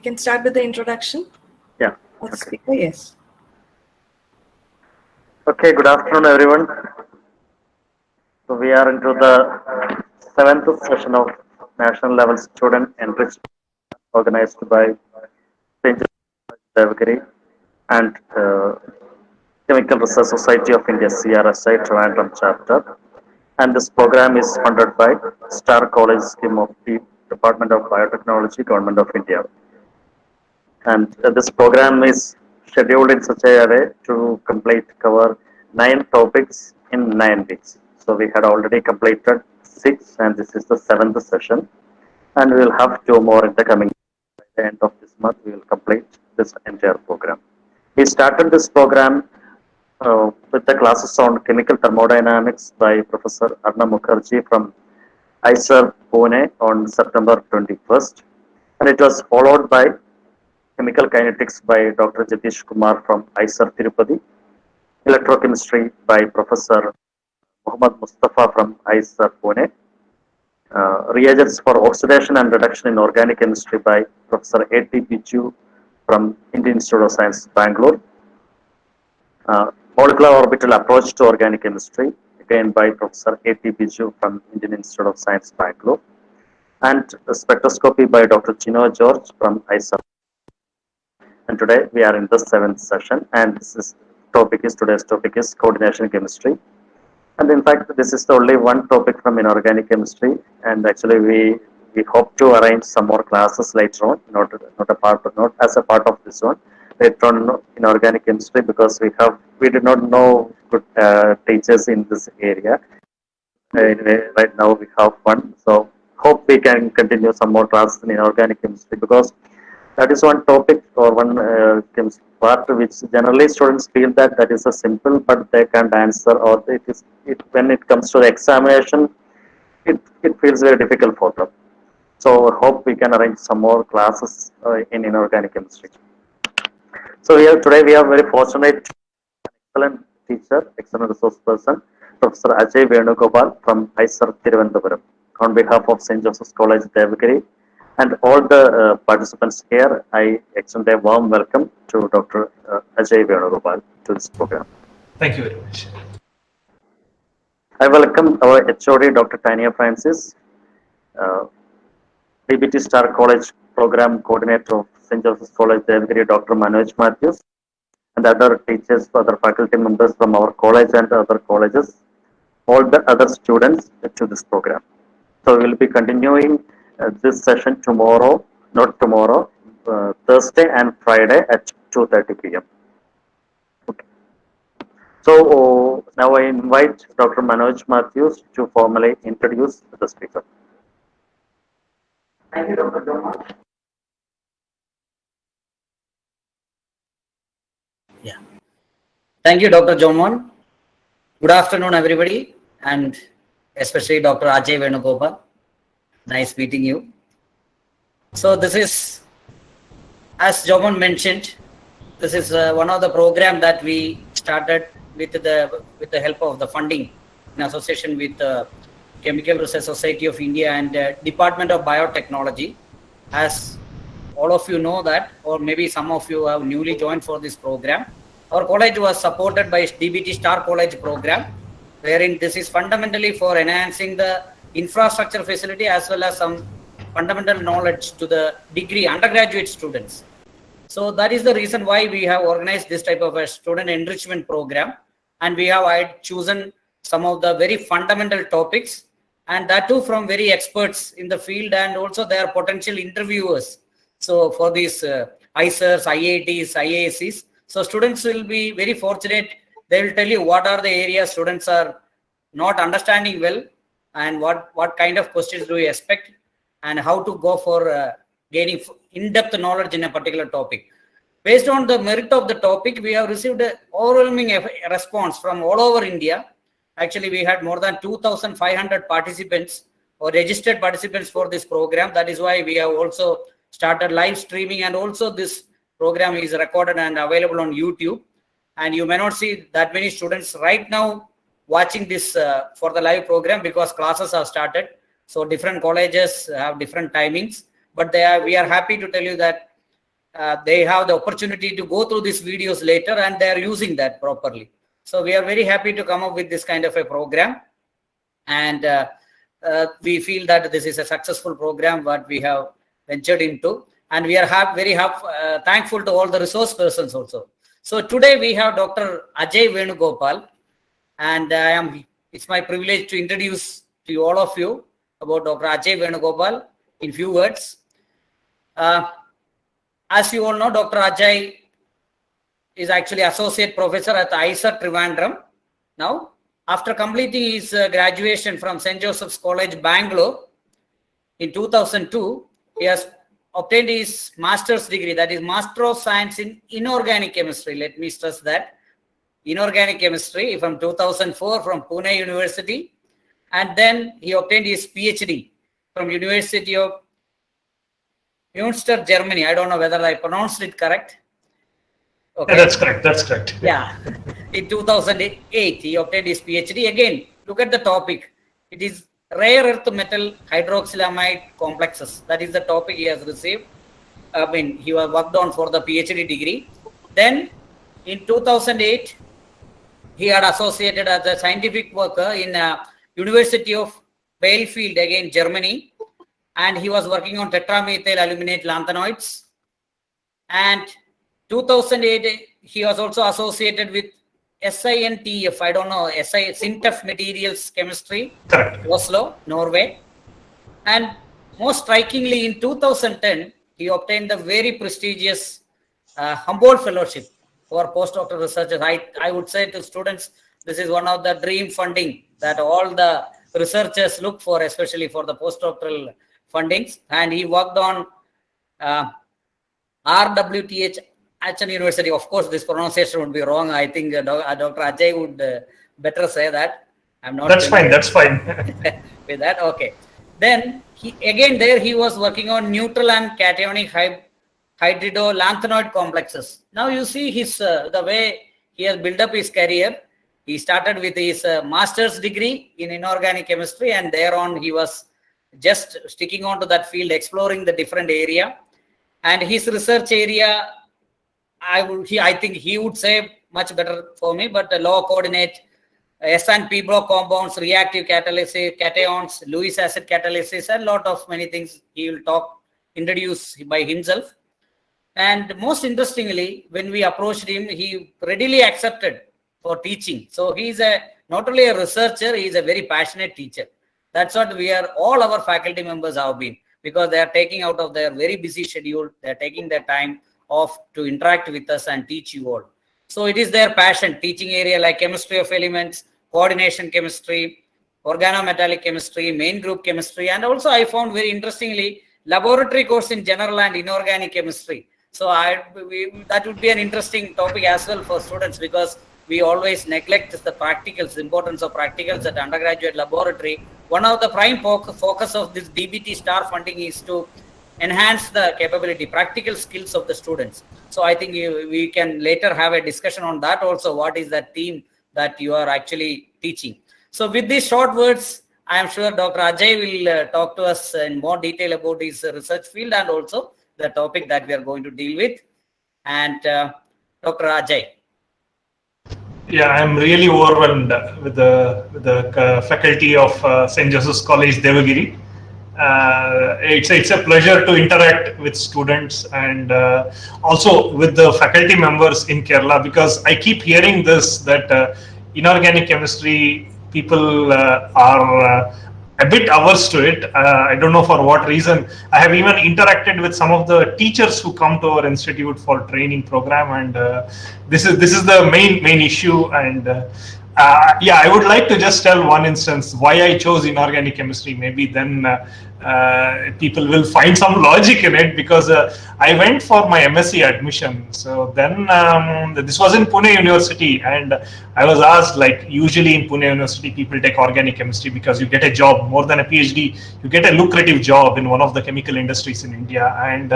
can start with the introduction. Yeah. Of the speaker, yes. Okay, good afternoon, everyone. So we are into the seventh session of national level student enrichment organized by St. Devagiri and Chemical Research Society of India (CRSI) Trivandrum chapter. And this program is funded by Star College scheme of the Department of Biotechnology, Government of India. And this program is scheduled in such a way to cover 9 topics in 9 weeks. So we had already completed 6, and this is the 7th session, and we will have 2 more in the coming. By the end of this month, we will complete this entire program. We started this program with the classes on chemical thermodynamics by Professor Arna Mukherjee from IISER Pune on September 21st, and it was followed by Chemical Kinetics by Dr. Jatish Kumar from IISER Tirupati, Electrochemistry by Professor Muhammad Mustafa from IISER Pune, Reagents for Oxidation and Reduction in Organic Chemistry by Professor A.T. Biju from Indian Institute of Science, Bangalore, Molecular Orbital Approach to Organic Chemistry, again by Professor A.T. Biju from Indian Institute of Science, Bangalore, and Spectroscopy by Dr. Chino George from IISER. And today we are in the 7th session, and today's topic is coordination chemistry. And in fact, this is the only one topic from inorganic chemistry, and actually we hope to arrange some more classes later on, not as a part of this one, later on in organic chemistry, because we did not know good teachers in this area. Anyway, right now we have one, so hope we can continue some more classes in inorganic chemistry, because that is one topic or one part which generally students feel that is a simple, but they can't answer, or when it comes to the examination, it feels very difficult for them. So hope we can arrange some more classes in inorganic chemistry. So today we are very fortunate, excellent teacher, excellent resource person, Professor Ajay Venugopal from IISER Thiruvananthapuram. On behalf of St. Joseph's College, Devagiri, and all the participants here, I extend a warm welcome to Dr. Ajay Venugopal to this program. Thank you very much. I welcome our HOD, Dr. Tanya Francis, DBT Star College Program Coordinator of St. Joseph's College, Devagiri, Dr. Manoj Matthews, and other teachers, other faculty members from our college and other colleges, all the other students to this program. So we will be continuing this session Thursday and Friday at 2:30 p.m. Okay. So now I invite Dr. Manoj Matthews to formally introduce the speaker. Thank you, Dr. John. Yeah. Thank you, Dr. John. Good afternoon, everybody, and especially Dr. Ajay Venugopal. Nice meeting you. So this is, as John mentioned, this is one of the program that we started with the help of the funding in association with Chemical Research Society of India and Department of Biotechnology. As all of you know that, or maybe some of you have newly joined for this program, our college was supported by DBT Star College program, wherein this is fundamentally for enhancing the infrastructure facility as well as some fundamental knowledge to the degree undergraduate students. So that is the reason why we have organized this type of a student enrichment program, and we have chosen some of the very fundamental topics, and that too from very experts in the field, and also they are potential interviewers. So for these IISERs, IITs, IISEs, so students will be very fortunate. They will tell you what are the areas students are not understanding well, and what kind of questions do you expect, and how to go for gaining in-depth knowledge in a particular topic. Based on the merit of the topic, we have received an overwhelming response from all over India. Actually, we had more than 2,500 participants or registered participants for this program. That is why we have also started live streaming, and also this program is recorded and available on YouTube. And you may not see that many students right now watching this for the live program, because classes have started. So different colleges have different timings, but we are happy to tell you that they have the opportunity to go through these videos later, and they are using that properly. So we are very happy to come up with this kind of a program, and we feel that this is a successful program what we have ventured into, and we are very thankful to all the resource persons also. So today we have Dr. Ajay Venugopal, and it's my privilege to introduce to all of you about Dr. Ajay Venugopal in few words. As you all know, Dr. Ajay is actually Associate Professor at IISER Thiruvananthapuram. Now, after completing his graduation from St. Joseph's College, Bangalore in 2002, he has obtained his master's degree, that is Master of Science in Inorganic Chemistry. Let me stress that. Inorganic Chemistry from 2004 from Pune University. And then he obtained his PhD from University of Münster, Germany. I don't know whether I pronounced it correct. Okay. Yeah, that's correct. That's correct. Yeah. In 2008, he obtained his PhD. Again, look at the topic. It is rare earth metal hydroxylamide complexes. That is the topic he has received. He was worked on for the PhD degree. Then in 2008, he had associated as a scientific worker in University of Bielefeld, again, Germany. And he was working on tetramethyl aluminate lanthanoids. And 2008, he was also associated with SINTF, I don't know, SINTF Materials Chemistry, Correct. Oslo, Norway. And most strikingly, in 2010, he obtained the very prestigious Humboldt Fellowship for postdoctoral researchers. I would say to students, this is one of the dream funding that all the researchers look for, especially for the postdoctoral fundings. And he worked on RWTH Acton University. Of course, this pronunciation would be wrong. I think Dr. Ajay would better say that. I'm not. That's fine. That's fine. With that, okay. Then he was working on neutral and cationic hydrido lanthanoid complexes. Now you see his the way he has built up his career. He started with his master's degree in inorganic chemistry, and thereon he was just sticking on to that field, exploring the different area. And his research area, I think he would say much better for me, but the low coordinate S and P block compounds, reactive catalysis, cations, Lewis acid catalysis, and lot of many things he will introduce by himself. And most interestingly, when we approached him, he readily accepted for teaching. So he is not only a researcher, he is a very passionate teacher. That's what all our faculty members have been, because they are taking out of their very busy schedule, they are taking their time off to interact with us and teach you all. So it is their passion, teaching area like chemistry of elements, coordination chemistry, organometallic chemistry, main group chemistry, and also I found very interestingly, laboratory course in general and inorganic chemistry. So that would be an interesting topic as well for students, because we always neglect the practicals, the importance of practicals at undergraduate laboratory. One of the prime focus of this DBT star funding is to enhance the capability, practical skills of the students. So I think we can later have a discussion on that also. What is that theme that you are actually teaching? So with these short words, I am sure Dr. Ajay will talk to us in more detail about his research field and also the topic that we are going to deal with. And Dr. Ajay. Yeah, I'm really overwhelmed with the faculty of St. Joseph's College, Devagiri. It's a pleasure to interact with students and also with the faculty members in Kerala, because I keep hearing this, that inorganic chemistry people are a bit averse to it. I don't know for what reason. I have even interacted with some of the teachers who come to our institute for training program, and this is the main issue. And yeah, I would like to just tell one instance why I chose inorganic chemistry. Maybe then people will find some logic in it, because I went for my MSc admission. So then this was in Pune University, and I was asked, like usually in Pune University people take organic chemistry because you get a job, more than a PhD, you get a lucrative job in one of the chemical industries in India. And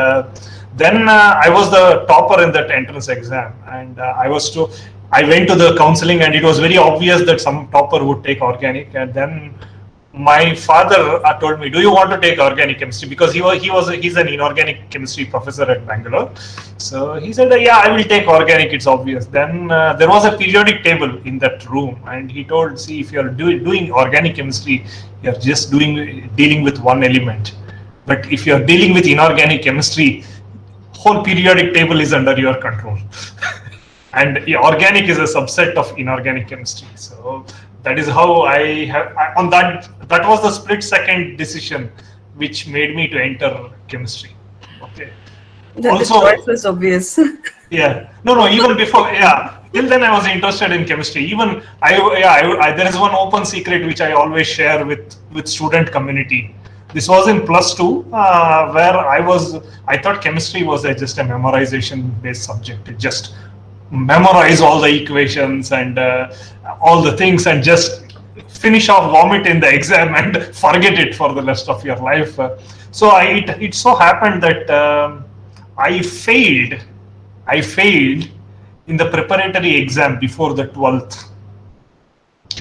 then I was the topper in that entrance exam, and I went to the counseling, and it was very obvious that some topper would take organic. And then my father told me, "Do you want to take organic chemistry?" Because he's an inorganic chemistry professor at Bangalore. So he said, "Yeah, I will take organic. It's obvious." Then there was a periodic table in that room, and he told, "See, if you're doing organic chemistry, you're just dealing with one element. But if you're dealing with inorganic chemistry, whole periodic table is under your control." And organic is a subset of inorganic chemistry. So that is how on that was the split second decision which made me to enter chemistry. Okay. The Also, choice was obvious. yeah, no, even before, yeah, till then I was interested in chemistry. Even there is one open secret which I always share with student community. This was in +2, where I thought chemistry was just a memorization based subject. It just memorize all the equations and all the things and just finish off, vomit in the exam and forget it for the rest of your life. So it so happened that I failed in the preparatory exam before the 12th.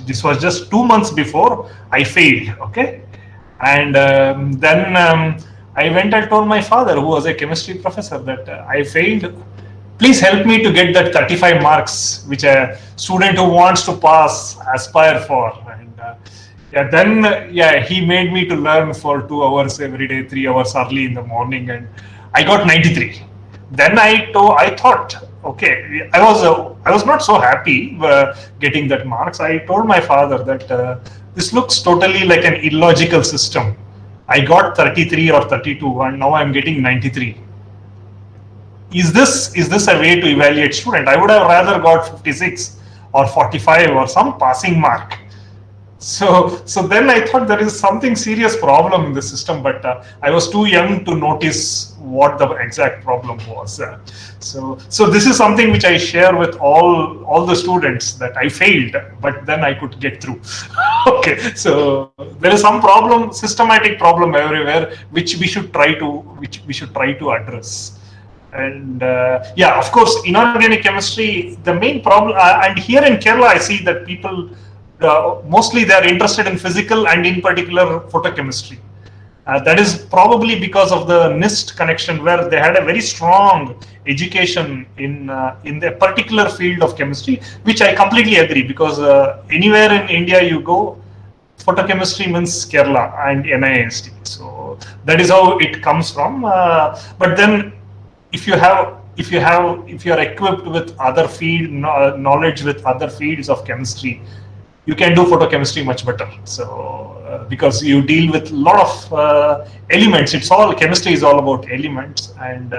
This was just 2 months before I failed. Okay. And then I went and told my father, who was a chemistry professor, that I failed. Please help me to get that 35 marks, which a student who wants to pass aspire for. And then he made me to learn for 2 hours every day, 3 hours early in the morning, and I got 93. Then I thought, okay, I was not so happy getting that marks. I told my father that this looks totally like an illogical system. I got 33 or 32, and now I'm getting 93. Is this a way to evaluate student? I would have rather got 56 or 45 or some passing mark. So then I thought there is something serious problem in the system, but I was too young to notice what the exact problem was. So this is something which I share with all the students, that I failed, but then I could get through. Okay, so there is some problem, systematic problem everywhere, which we should try to address. And of course, inorganic chemistry, the main problem, and here in Kerala, I see that people mostly they are interested in physical and in particular photochemistry. That is probably because of the NIST connection, where they had a very strong education in the particular field of chemistry, which I completely agree, because anywhere in India you go, photochemistry means Kerala and NIST. So that is how it comes from. But then if you are equipped with other field knowledge with other fields of chemistry, you can do photochemistry much better. So because you deal with a lot of elements, chemistry is all about elements, and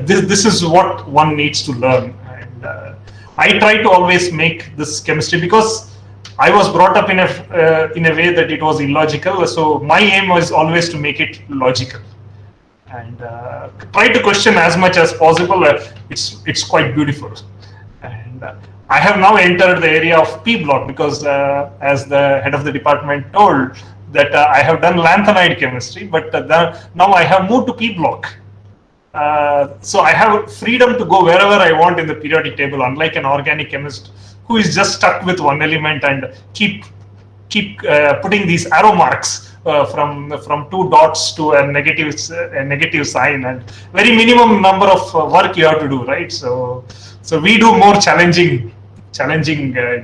this is what one needs to learn. And I try to always make this chemistry, because I was brought up in a way that it was illogical. So my aim was always to make it logical, and try to question as much as possible. It's quite beautiful. And I have now entered the area of P block, because as the head of the department told, that I have done lanthanide chemistry, but now I have moved to P block. So I have freedom to go wherever I want in the periodic table, unlike an organic chemist who is just stuck with one element and keep putting these arrow marks from 2 dots to a negative sign, and very minimum number of work you have to do, right? So we do more challenging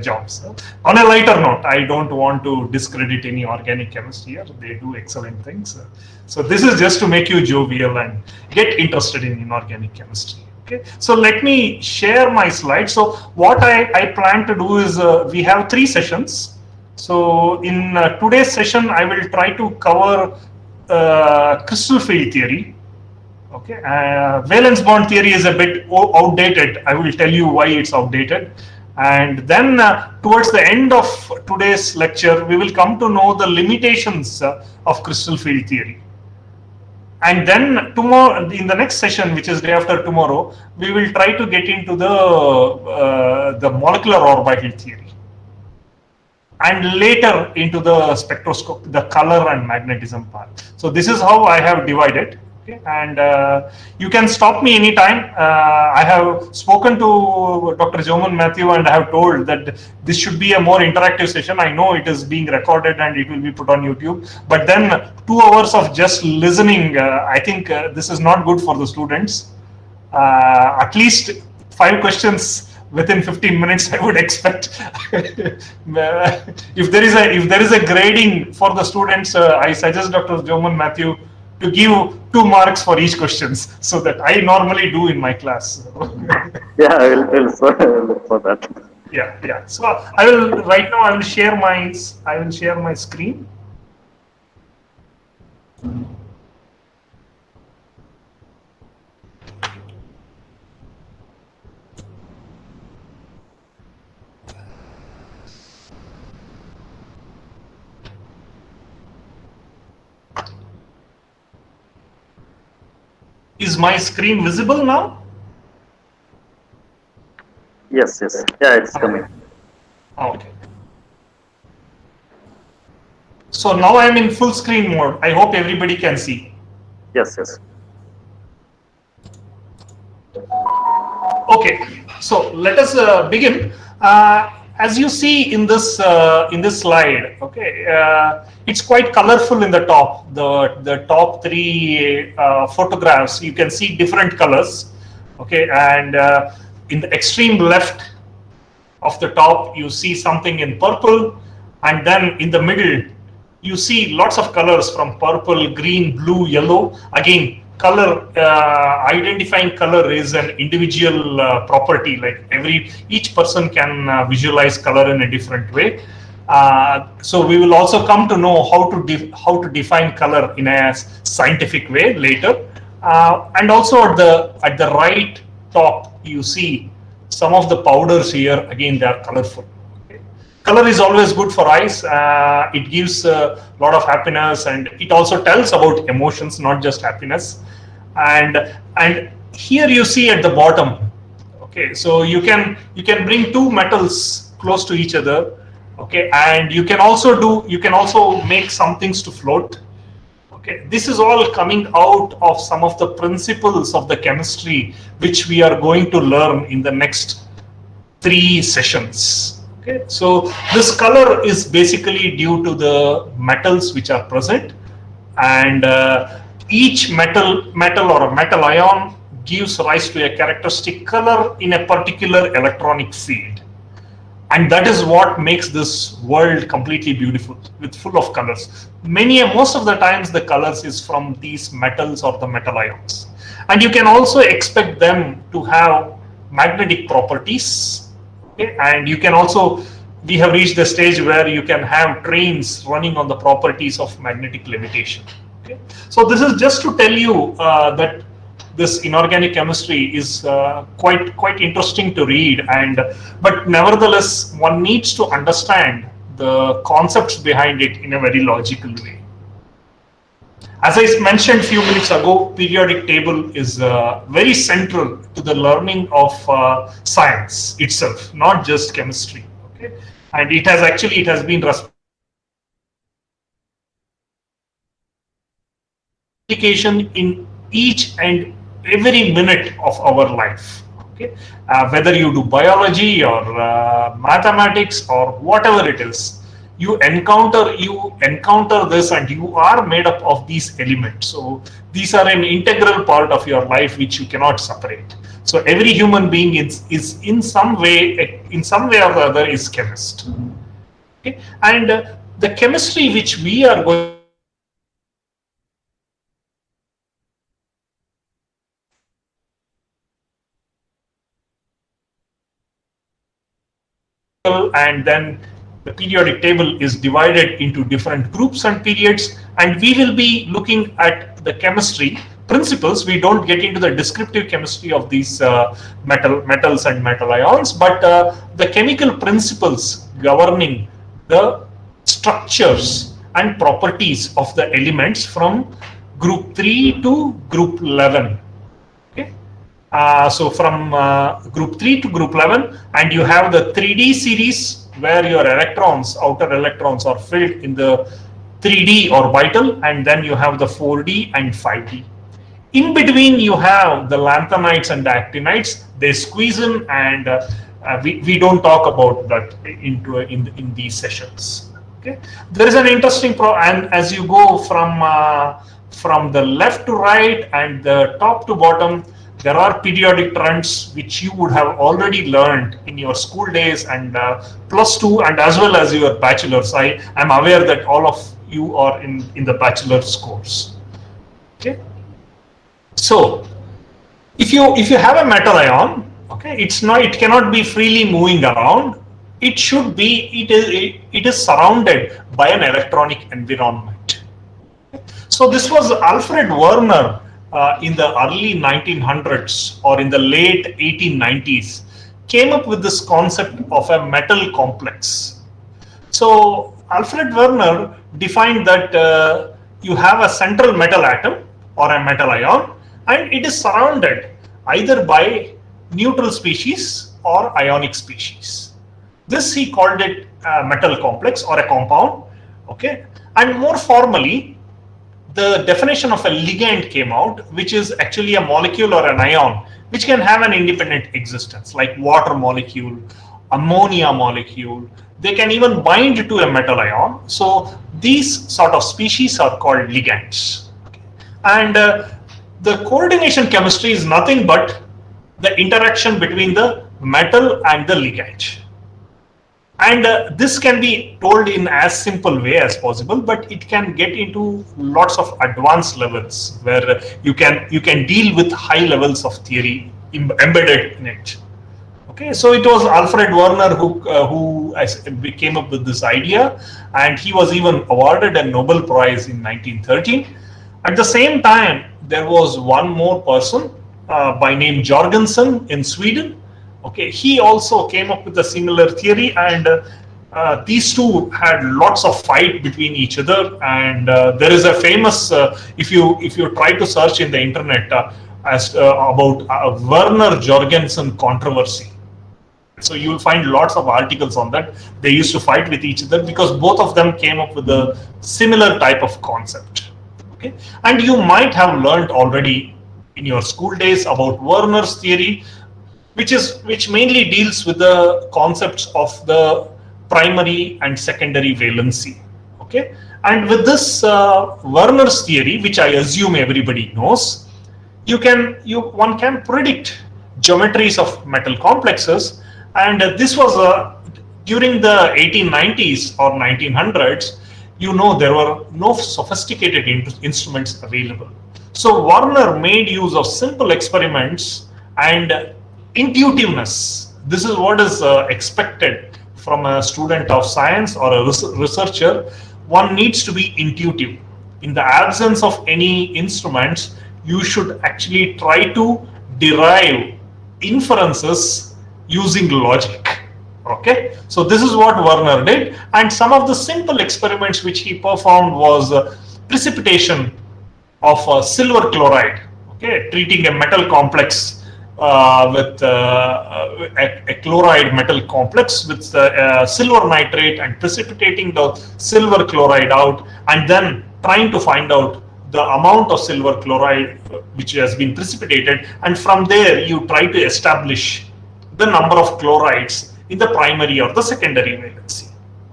jobs. On a lighter note, I don't want to discredit any organic chemistry here. They do excellent things. So this is just to make you jovial and get interested in inorganic chemistry. Okay, so let me share my slides. So what I plan to do is we have 3 sessions. So in today's session, I will try to cover crystal field theory. Okay, valence bond theory is a bit outdated. I will tell you why it's outdated. And then towards the end of today's lecture, we will come to know the limitations of crystal field theory. And then tomorrow, in the next session, which is day after tomorrow, we will try to get into the molecular orbital theory, and later into the spectroscope, the color and magnetism part. So this is how I have divided. Okay, and you can stop me anytime. I have spoken to Dr. Joman Matthew and I have told that this should be a more interactive session. I know it is being recorded and it will be put on YouTube, but then 2 hours of just listening, I think this is not good for the students. At least 5 questions within 15 minutes I would expect. If there is a grading for the students, I suggest Dr. Joman Matthew to give 2 marks for each questions, so that I normally do in my class. Yeah, I will look for that. Yeah. So I will share my screen. Is my screen visible now? Yes. Yeah, it's coming. Okay. So now I'm in full screen mode. I hope everybody can see. Yes. Okay. So let us begin. As you see in this slide, okay, it's quite colorful in the top. The top 3 photographs, you can see different colors. Okay, and in the extreme left of the top, you see something in purple, and then in the middle, you see lots of colors from purple, green, blue, yellow. Again, color, identifying color is an individual property. Like each person can visualize color in a different way. So we will also come to know how to define color in a scientific way later. And also at the right top, you see some of the powders here. Again, they are colorful. Color is always good for eyes. It gives a lot of happiness, and it also tells about emotions, not just happiness. And here you see at the bottom. Okay, so you can bring 2 metals close to each other. Okay, and you can also make some things to float. Okay, this is all coming out of some of the principles of the chemistry which we are going to learn in the next 3 sessions. Okay, so this color is basically due to the metals which are present, and each metal or a metal ion gives rise to a characteristic color in a particular electronic field, and that is what makes this world completely beautiful, with full of colors. Most of the times the colors is from these metals or the metal ions, and you can also expect them to have magnetic properties. Okay, and you can also, we have reached the stage where you can have trains running on the properties of magnetic levitation. Okay, so this is just to tell you that this inorganic chemistry is quite interesting to read, but nevertheless one needs to understand the concepts behind it in a very logical way. As I mentioned a few minutes ago, periodic table is very central to the learning of science itself, not just chemistry. Okay, and it has been application in each and every minute of our life. Okay, whether you do biology or mathematics or whatever it is, you encounter this, and you are made up of these elements. So these are an integral part of your life which you cannot separate. So every human being is in some way or the other is chemist. Okay, and the chemistry which we are going and then the periodic table is divided into different groups and periods, and we will be looking at the chemistry principles. We don't get into the descriptive chemistry of these metals and metal ions, but the chemical principles governing the structures and properties of the elements from group 3 to group 11. Okay, so from group 3 to group 11, and you have the 3D series where your outer electrons are filled in the 3D orbital, and then you have the 4D and 5D. In between, you have the lanthanides and the actinides. They squeeze in, and we don't talk about that in these sessions. Okay, there is an interesting and as you go from the left to right and the top to bottom, there are periodic trends which you would have already learned in your school days and +2 and as well as your bachelor's. I am aware that all of you are in the bachelor's course. Okay, so if you have a metal ion, okay, it cannot be freely moving around. It is surrounded by an electronic environment. So this was Alfred Werner in the early 1900s or in the late 1890s came up with this concept of a metal complex. So Alfred Werner defined that you have a central metal atom or a metal ion, and it is surrounded either by neutral species or ionic species. This he called it a metal complex or a compound. Okay, and more formally, the definition of a ligand came out, which is actually a molecule or an ion which can have an independent existence, like water molecule, ammonia molecule. They can even bind to a metal ion. So these sort of species are called ligands. Okay. And the coordination chemistry is nothing but the interaction between the metal and the ligand. And this can be told in as simple way as possible, but it can get into lots of advanced levels where you can deal with high levels of theory embedded in it. Okay, so it was Alfred Werner who came up with this idea, and he was even awarded a Nobel Prize in 1913. At the same time, there was one more person by name Jorgensen in Sweden. Okay, he also came up with a similar theory, and these two had lots of fight between each other. And there is a famous, if you try to search in the internet about Werner Jorgensen controversy, so you will find lots of articles on that. They used to fight with each other because both of them came up with a similar type of concept. Okay, and you might have learned already in your school days about Werner's theory, which mainly deals with the concepts of the primary and secondary valency. Okay, and with this Werner's theory, which I assume everybody knows, one can predict geometries of metal complexes, and this was during the 1890s or 1900s. There were no sophisticated instruments available. So Werner made use of simple experiments and intuitiveness. This is what is expected from a student of science or a researcher. One needs to be intuitive. In the absence of any instruments, you should actually try to derive inferences using logic. Okay, so this is what Werner did, and some of the simple experiments which he performed was precipitation of silver chloride. Okay, treating a metal complex with a chloride metal complex with silver nitrate and precipitating the silver chloride out, and then trying to find out the amount of silver chloride which has been precipitated, and from there you try to establish the number of chlorides in the primary or the secondary valency.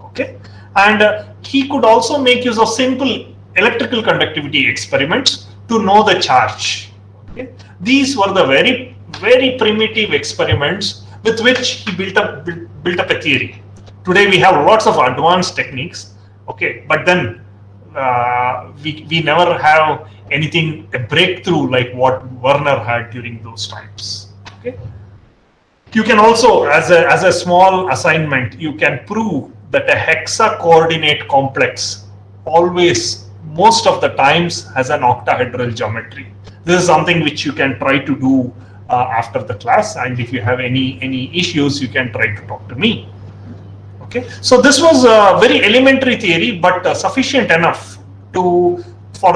Okay, and he could also make use of simple electrical conductivity experiments to know the charge. Okay, these were the very primitive experiments with which he built up a theory. Today we have lots of advanced techniques. Okay, but then we never have anything, a breakthrough like what Werner had during those times. Okay, you can also, as a small assignment, you can prove that a hexa coordinate complex always, most of the times, has an octahedral geometry. This is something which you can try to do after the class, and if you have any issues, you can try to talk to me. Okay, so this was a very elementary theory, but sufficient enough for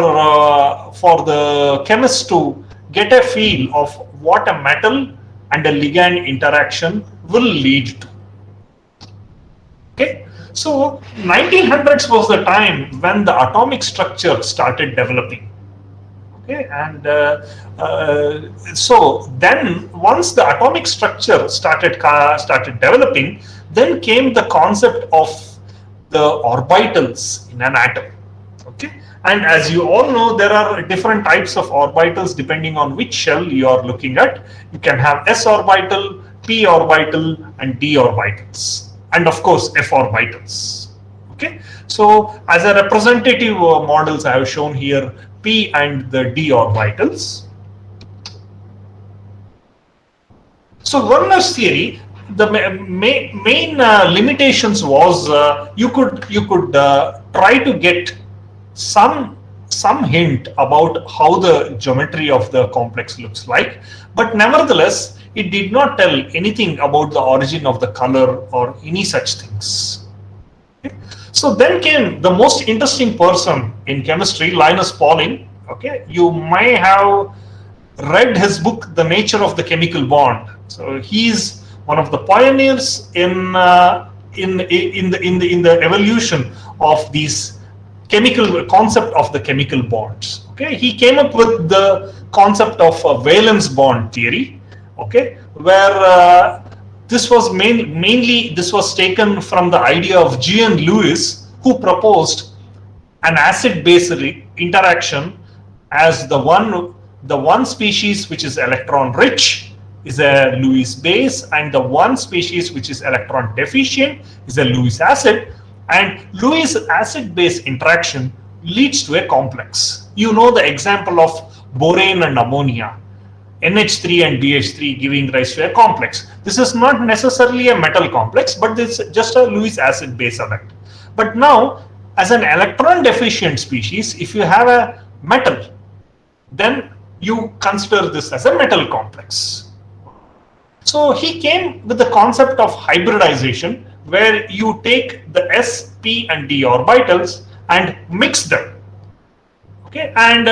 the chemist to get a feel of what a metal and a ligand interaction will lead to. Okay, so 1900s was the time when the atomic structure started developing. Okay, and so then once the atomic structure started developing, then came the concept of the orbitals in an atom. Okay, and as you all know, there are different types of orbitals depending on which shell you are looking at. You can have s orbital, p orbital, and d orbitals, and of course f orbitals. Okay, so as a representative models I have shown here p and the d orbitals. So Werner's theory, the main limitations was you could try to get some hint about how the geometry of the complex looks like, but nevertheless it did not tell anything about the origin of the color or any such things. Okay. So then came the most interesting person in chemistry, Linus Pauling. Okay, you may have read his book, The Nature of the Chemical Bond. So he's one of the pioneers in the evolution of these chemical concept of the chemical bonds. Okay, he came up with the concept of a valence bond theory. Okay, where this was mainly this was taken from the idea of G.N. Lewis, who proposed an acid-base interaction as the one species which is electron rich is a Lewis base, and the one species which is electron deficient is a Lewis acid, and Lewis acid base interaction leads to a complex. You know the example of borane and ammonia, NH3 and BH3 giving rise to a complex. This is not necessarily a metal complex, but this is just a Lewis acid base effect. But now, as an electron deficient species, if you have a metal, then you consider this as a metal complex. So he came with the concept of hybridization, where you take the s, p, and d orbitals and mix them. Okay, and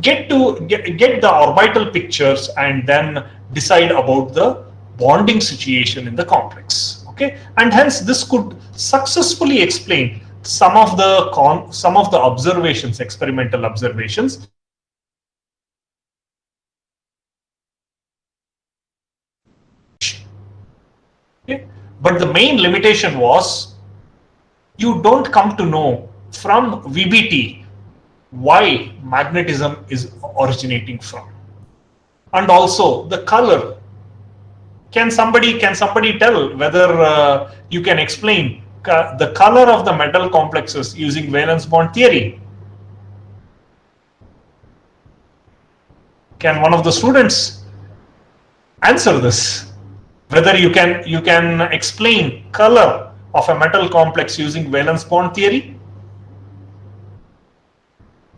get the orbital pictures and then decide about the bonding situation in the complex. Okay, and hence this could successfully explain some of the observations, experimental observations. Okay, but the main limitation was you don't come to know from VBT why magnetism is originating from, and also the color. Can somebody tell whether you can explain the color of the metal complexes using valence bond theory? Can one of the students answer this? Whether you can explain color of a metal complex using valence bond theory?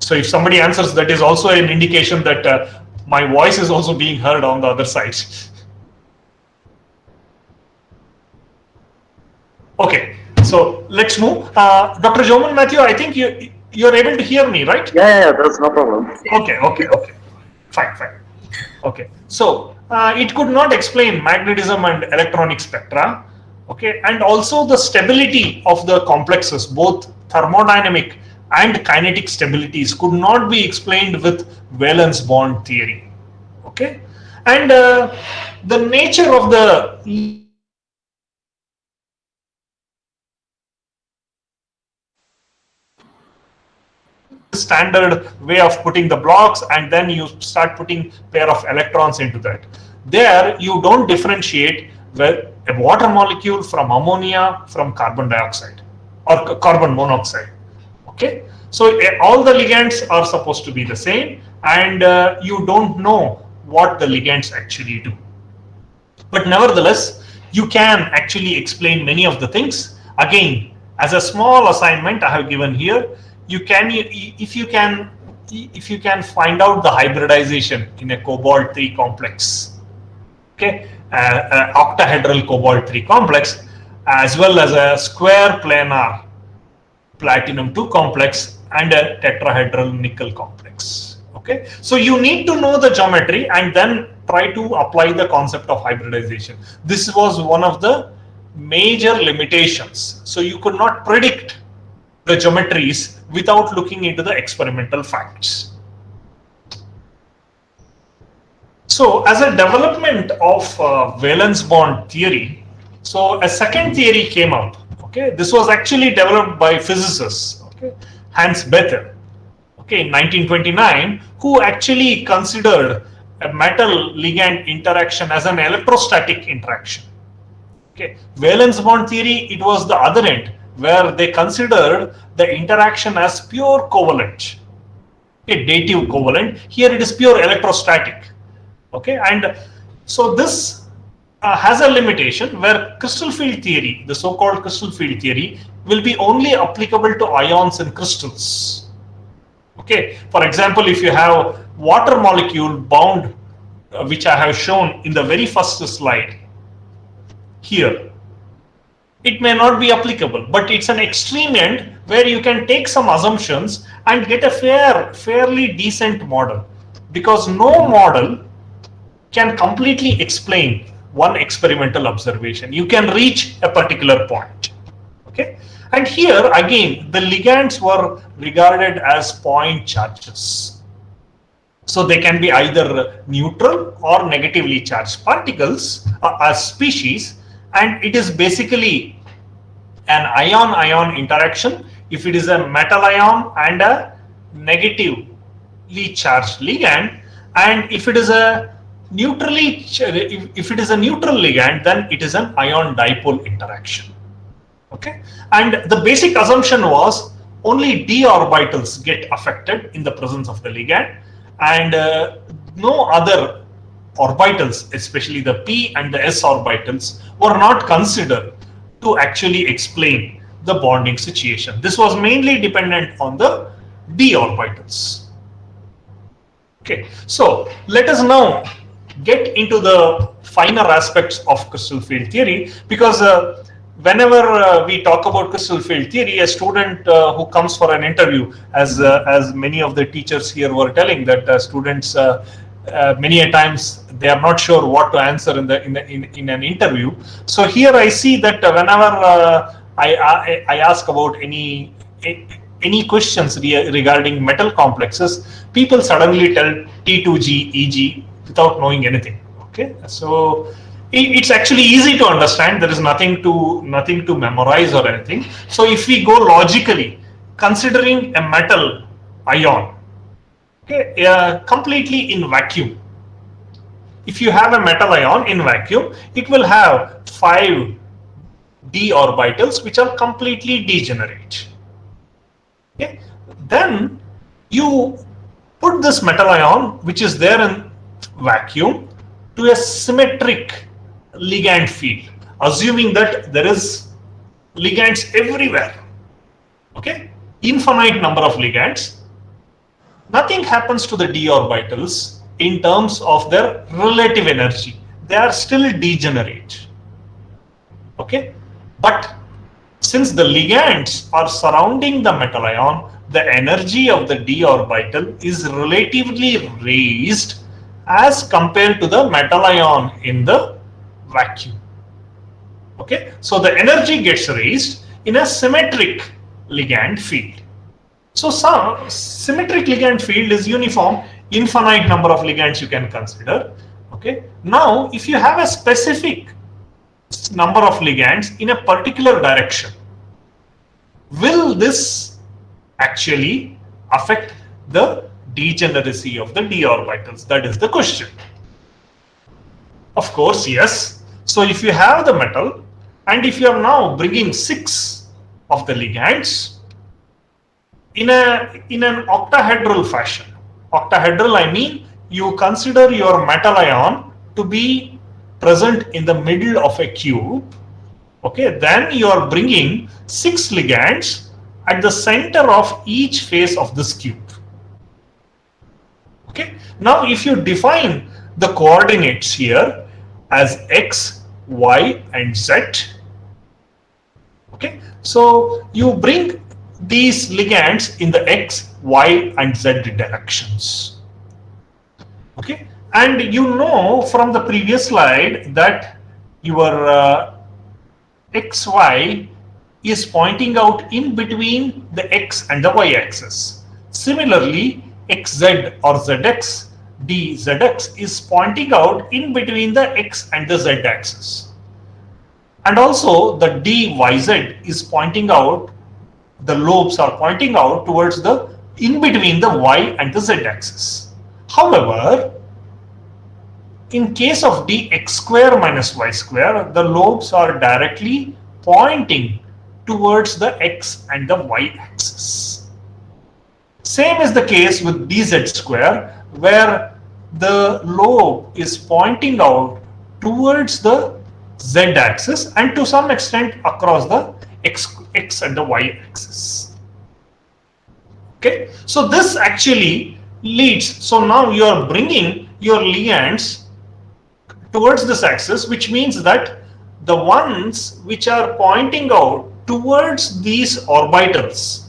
So if somebody answers, that is also an indication that my voice is also being heard on the other side. Okay, so let's move. Dr. Joman Matthew, I think you're able to hear me, right? Yeah, that's no problem. Okay. Fine. Okay, so it could not explain magnetism and electronic spectra. Okay, and also the stability of the complexes, both thermodynamic and kinetic stabilities, could not be explained with valence bond theory. Okay, and the nature of the standard way of putting the blocks, and then you start putting pair of electrons into that. There you don't differentiate a water molecule from ammonia from carbon dioxide or carbon monoxide. Okay, so all the ligands are supposed to be the same, and you don't know what the ligands actually do. But nevertheless, you can actually explain many of the things. Again, as a small assignment I have given here, if you can find out the hybridization in a cobalt 3 complex, okay, octahedral cobalt 3 complex, as well as a square planar platinum 2 complex and a tetrahedral nickel complex. Okay, so you need to know the geometry and then try to apply the concept of hybridization. This was one of the major limitations. So you could not predict the geometries without looking into the experimental facts. So as a development of valence bond theory, so a second theory came up. Okay, this was actually developed by physicists, okay, Hans Bethe, okay, in 1929, who actually considered a metal ligand interaction as an electrostatic interaction. Okay, valence bond theory, it was the other end, where they considered the interaction as pure covalent, okay, dative covalent. Here it is pure electrostatic. Okay, and so this has a limitation where crystal field theory, the so-called crystal field theory, will be only applicable to ions in crystals. Okay, for example, if you have water molecule bound, which I have shown in the very first slide here, it may not be applicable, but it's an extreme end where you can take some assumptions and get a fairly decent model, because no model can completely explain one experimental observation. You can reach a particular point. Okay, and here again the ligands were regarded as point charges. So they can be either neutral or negatively charged particles as species, and it is basically an ion-ion interaction if it is a metal ion and a negatively charged ligand, and if it is a neutral ligand, then it is an ion dipole interaction. Okay, and the basic assumption was only d orbitals get affected in the presence of the ligand, and no other orbitals, especially the p and the s orbitals, were not considered to actually explain the bonding situation. This was mainly dependent on the d orbitals. Okay, so let us now get into the finer aspects of crystal field theory, because whenever we talk about crystal field theory, a student who comes for an interview, as many of the teachers here were telling, that students many a times they are not sure what to answer in an interview. So here I see that whenever I ask about any questions regarding metal complexes, people suddenly tell T2G, EG, without knowing anything. Okay, so it's actually easy to understand. There is nothing to memorize or anything. So if we go logically, considering a metal ion, okay, completely in vacuum. If you have a metal ion in vacuum, it will have 5 d orbitals which are completely degenerate. Okay, then you put this metal ion which is there in vacuum to a symmetric ligand field, assuming that there is ligands everywhere. Okay, infinite number of ligands. Nothing happens to the d orbitals in terms of their relative energy. They are still degenerate. Okay, but since the ligands are surrounding the metal ion, the energy of the d orbital is relatively raised as compared to the metal ion in the vacuum. Okay, so the energy gets raised in a symmetric ligand field. So some symmetric ligand field is uniform, infinite number of ligands you can consider. Okay, now if you have a specific number of ligands in a particular direction, will this actually affect the degeneracy of the d orbitals? That is the question. Of course, yes. So if you have the metal, and if you are now bringing 6 of the ligands in an octahedral fashion. Octahedral, I mean you consider your metal ion to be present in the middle of a cube. Okay, then you are bringing 6 ligands at the center of each face of this cube. Okay, now if you define the coordinates here as x, y, and z. Okay, so you bring these ligands in the x, y, and z directions. Okay, and you know from the previous slide that your xy is pointing out in between the x and the y axis. Similarly, xz or zx dzx is pointing out in between the x and the z axis. And also the dyz is pointing out, the lobes are pointing out towards the in between the y and the z axis. However, in case of dx square minus y square, the lobes are directly pointing towards the x and the y axis. Same is the case with dz square, where the lobe is pointing out towards the z axis and to some extent across the x and the y axis. Okay, so this actually leads, so now you are bringing your ligands towards this axis, which means that the ones which are pointing out towards these orbitals,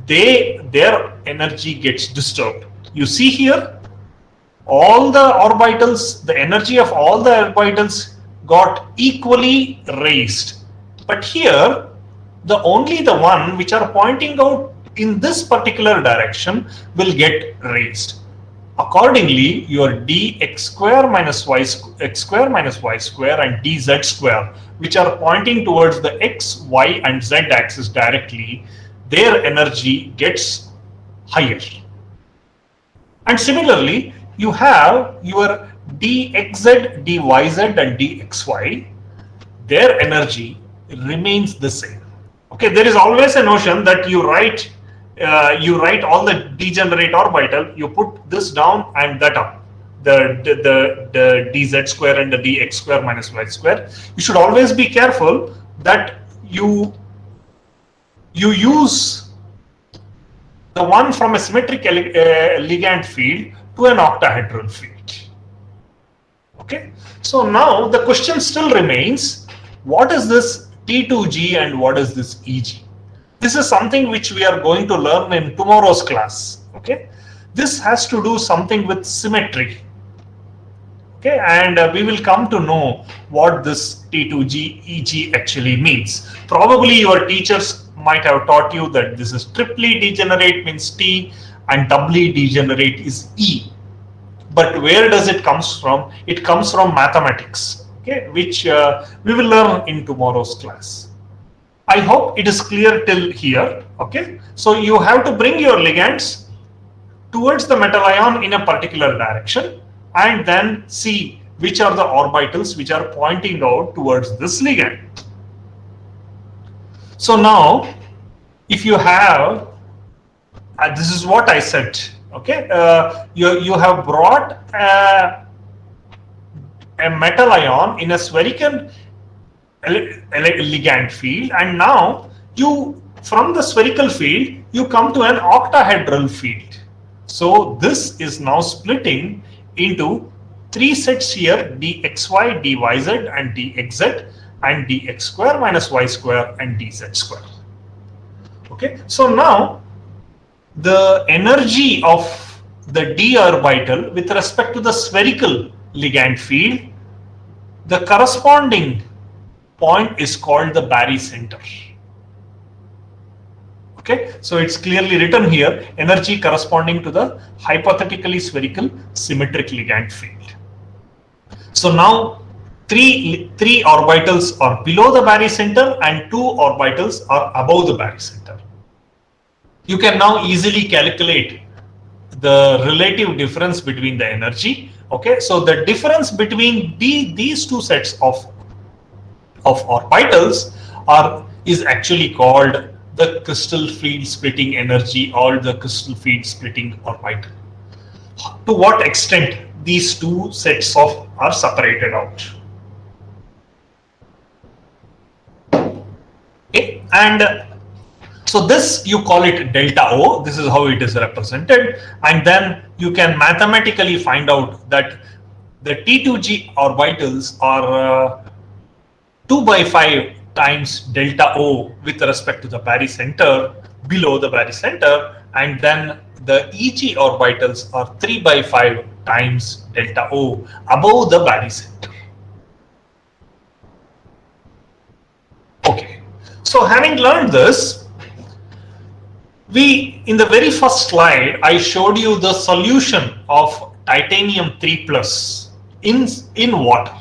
their energy gets disturbed. You see here, all the orbitals, the energy of all the orbitals got equally raised. But here, only the one which are pointing out in this particular direction will get raised. Accordingly, your dx square minus y square and dz square, which are pointing towards the x, y and z axis directly, their energy gets higher. And similarly, you have your dxz, dyz and dxy, their energy remains the same. Okay, there is always a notion that you write all the degenerate orbital, you put this down and that up, the dz square and the dx square minus y square. You should always be careful that you use the one from a symmetric ligand field to an octahedral field. Okay, so now the question still remains, what is this T2G and what is this EG? This is something which we are going to learn in tomorrow's class. Okay, this has to do something with symmetry. Okay, and we will come to know what this T2G EG actually means. Probably your teachers might have taught you that this is triply degenerate means T and doubly degenerate is E. But where does it comes from? It comes from mathematics, okay, which we will learn in tomorrow's class. I hope it is clear till here. Okay, so you have to bring your ligands towards the metal ion in a particular direction and then see which are the orbitals which are pointing out towards this ligand. So now, if you have, this is what I said. Okay, you have brought a metal ion in a spherical ligand field, and now from the spherical field you come to an octahedral field. So this is now splitting into three sets here: dxy, dyz and dxz, and dx square minus y square and dz square. Okay, so now the energy of the d orbital with respect to the spherical ligand field, the corresponding point is called the barycenter. Okay, so it's clearly written here, energy corresponding to the hypothetically spherical symmetric ligand field. So now three orbitals are below the barycenter and 2 orbitals are above the barycenter. You can now easily calculate the relative difference between the energy. Okay, so the difference between these two sets of orbitals is actually called the crystal field splitting energy or the crystal field splitting orbital. To what extent these two sets are separated out. Okay, and so this you call it delta O. This is how it is represented, and then you can mathematically find out that the T2G orbitals are 2/5 times delta O with respect to the barycenter below the barycenter, and then the EG orbitals are 3/5 times delta O above the barycenter. Okay, so having learned this, in the very first slide, I showed you the solution of titanium 3 plus in water.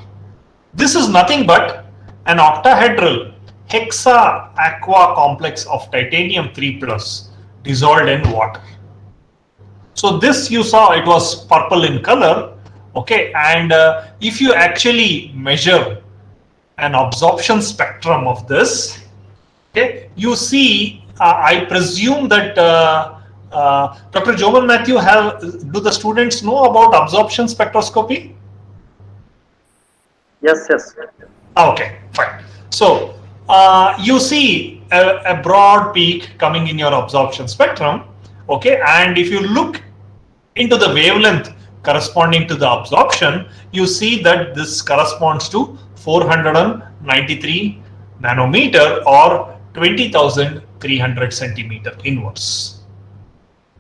This is nothing but an octahedral hexa aqua complex of titanium 3 plus dissolved in water. So this you saw, it was purple in color, okay, and if you actually measure an absorption spectrum of this, okay, you see, I presume that Dr. Joman Matthew, do the students know about absorption spectroscopy? Yes, yes. Okay, fine. So you see a broad peak coming in your absorption spectrum, okay, and if you look into the wavelength corresponding to the absorption, you see that this corresponds to 493 nanometer or 20,300 centimeter inverse.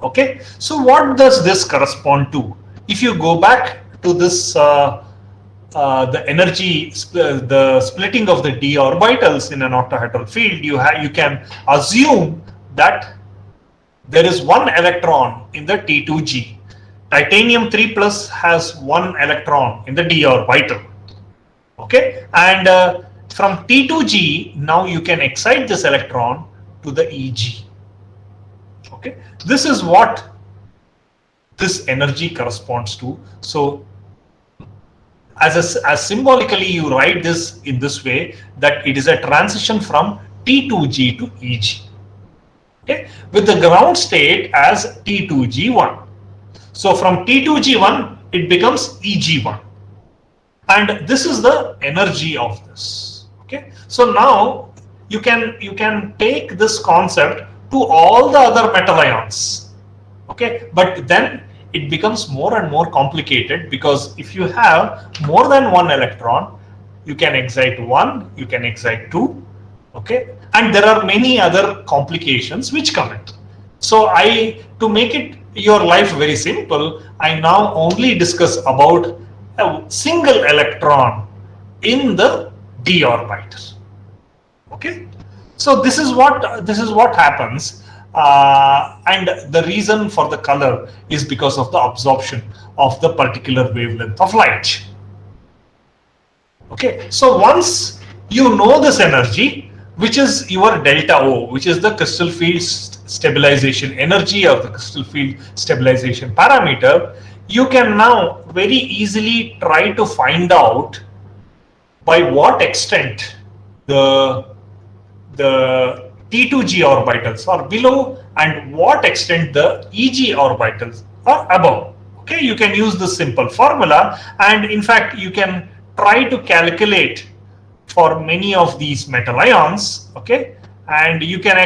Okay, so what does this correspond to? If you go back to this the energy, the splitting of the d orbitals in an octahedral field, you can assume that there is one electron in the T2G. Titanium 3 plus has one electron in the d orbital. Okay, and from T2G, now you can excite this electron to the EG. Okay, this is what this energy corresponds to. So as symbolically you write this in this way, that it is a transition from T2G to EG, okay, with the ground state as T2G1. So from T2G1 it becomes EG1, and this is the energy of this. Okay, so now you can take this concept to all the other metal ions. Okay, but then it becomes more and more complicated, because if you have more than one electron, you can excite one, you can excite two, okay, and there are many other complications which come in. So to make it your life very simple, I now only discuss about a single electron in the d orbiter. Okay, so this is what happens. And the reason for the color is because of the absorption of the particular wavelength of light. Okay, so once you know this energy, which is your delta O, which is the crystal field stabilization energy or the crystal field stabilization parameter, you can now very easily try to find out by what extent the T2G orbitals are below and what extent the EG orbitals are above. Okay, you can use this simple formula, and in fact you can try to calculate for many of these metal ions. Okay, and you can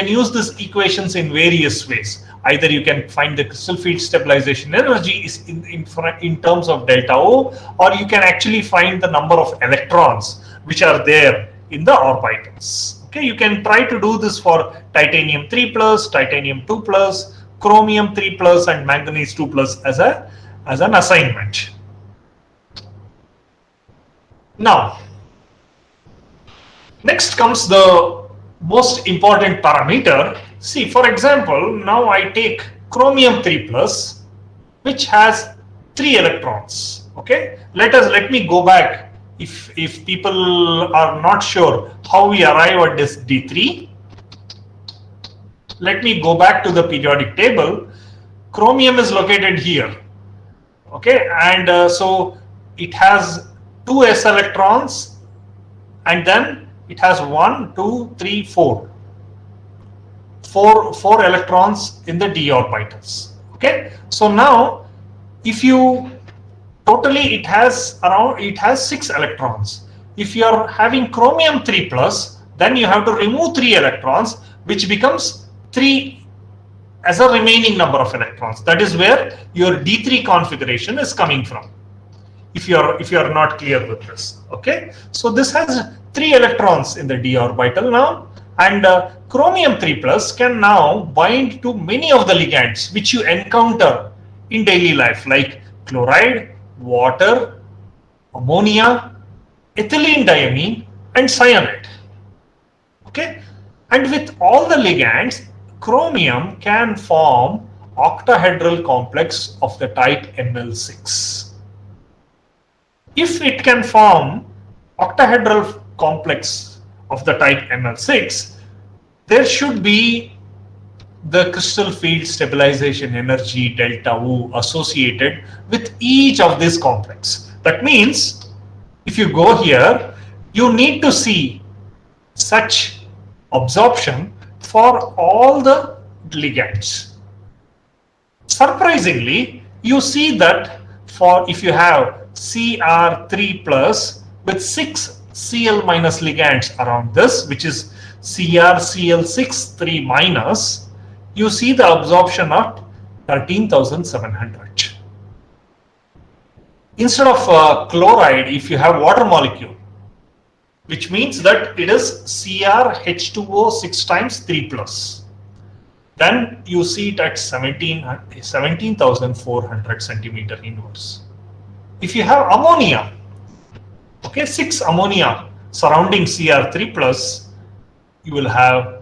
use these equations in various ways. Either you can find the crystal field stabilization energy is in terms of delta O, or you can actually find the number of electrons which are there in the orbitals. Okay, you can try to do this for titanium 3 plus, titanium 2 plus, chromium 3 plus, and manganese 2 plus as an assignment. Now, next comes the most important parameter. See, for example, now I take chromium 3 plus, which has 3 electrons. Okay, let me go back. If people are not sure how we arrive at this D3, let me go back to the periodic table. Chromium is located here. Okay, and so it has 2 s electrons, and then it has 1, 2, 3, 4 electrons in the d orbitals. Okay, so now if you totally it has 6 electrons. If you are having chromium 3 plus, then you have to remove 3 electrons, which becomes 3 as a remaining number of electrons. That is where your D3 configuration is coming from. If you are not clear with this, okay. So this has 3 electrons in the d orbital now, and chromium 3 plus can now bind to many of the ligands which you encounter in daily life, like chloride, water, ammonia, ethylene diamine, and cyanide. Okay, and with all the ligands, chromium can form octahedral complex of the type Ml6. If it can form octahedral complex of the type Ml6, there should be the crystal field stabilization energy delta O associated with each of these complex. That means if you go here, you need to see such absorption for all the ligands. Surprisingly, you see that for if you have Cr3 plus with 6 Cl minus ligands around this, which is CrCl6 3 minus, you see the absorption of 13,700. Instead of chloride, if you have water molecule, which means that it is CrH2O 6 times 3 plus, then you see it at 17,400 centimeter inverse. If you have ammonia, okay, 6 ammonia surrounding Cr3 plus, you will have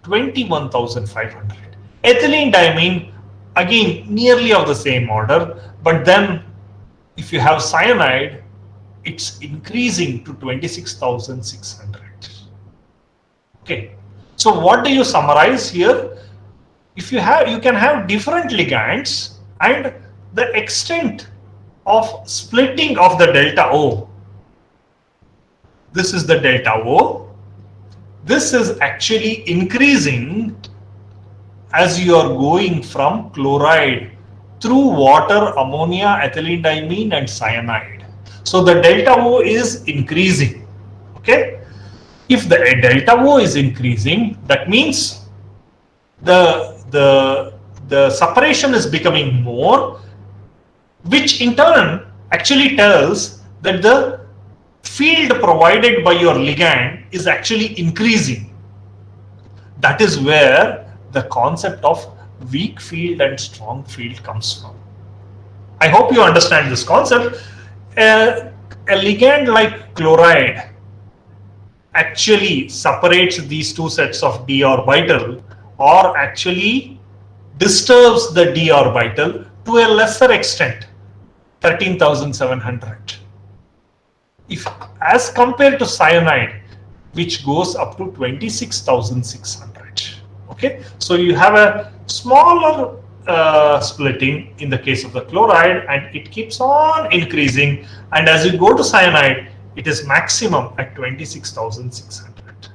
21,500. Ethylene diamine, again nearly of the same order, but then if you have cyanide, it's increasing to 26,600. Okay, so what do you summarize here? If you can have different ligands, and the extent of splitting of the delta O. This is the delta O. This is actually increasing as you are going from chloride through water, ammonia, ethylene diamine and cyanide. So the delta O is increasing. Okay. If the delta O is increasing, that means the separation is becoming more, which in turn actually tells that the field provided by your ligand is actually increasing. That is where the concept of weak field and strong field comes from. I hope you understand this concept. A ligand like chloride actually separates these two sets of d orbital, or actually disturbs the d orbital to a lesser extent, 13,700. If as compared to cyanide, which goes up to 26,600. Okay, so you have a smaller splitting in the case of the chloride, and it keeps on increasing, and as you go to cyanide, it is maximum at 26,600.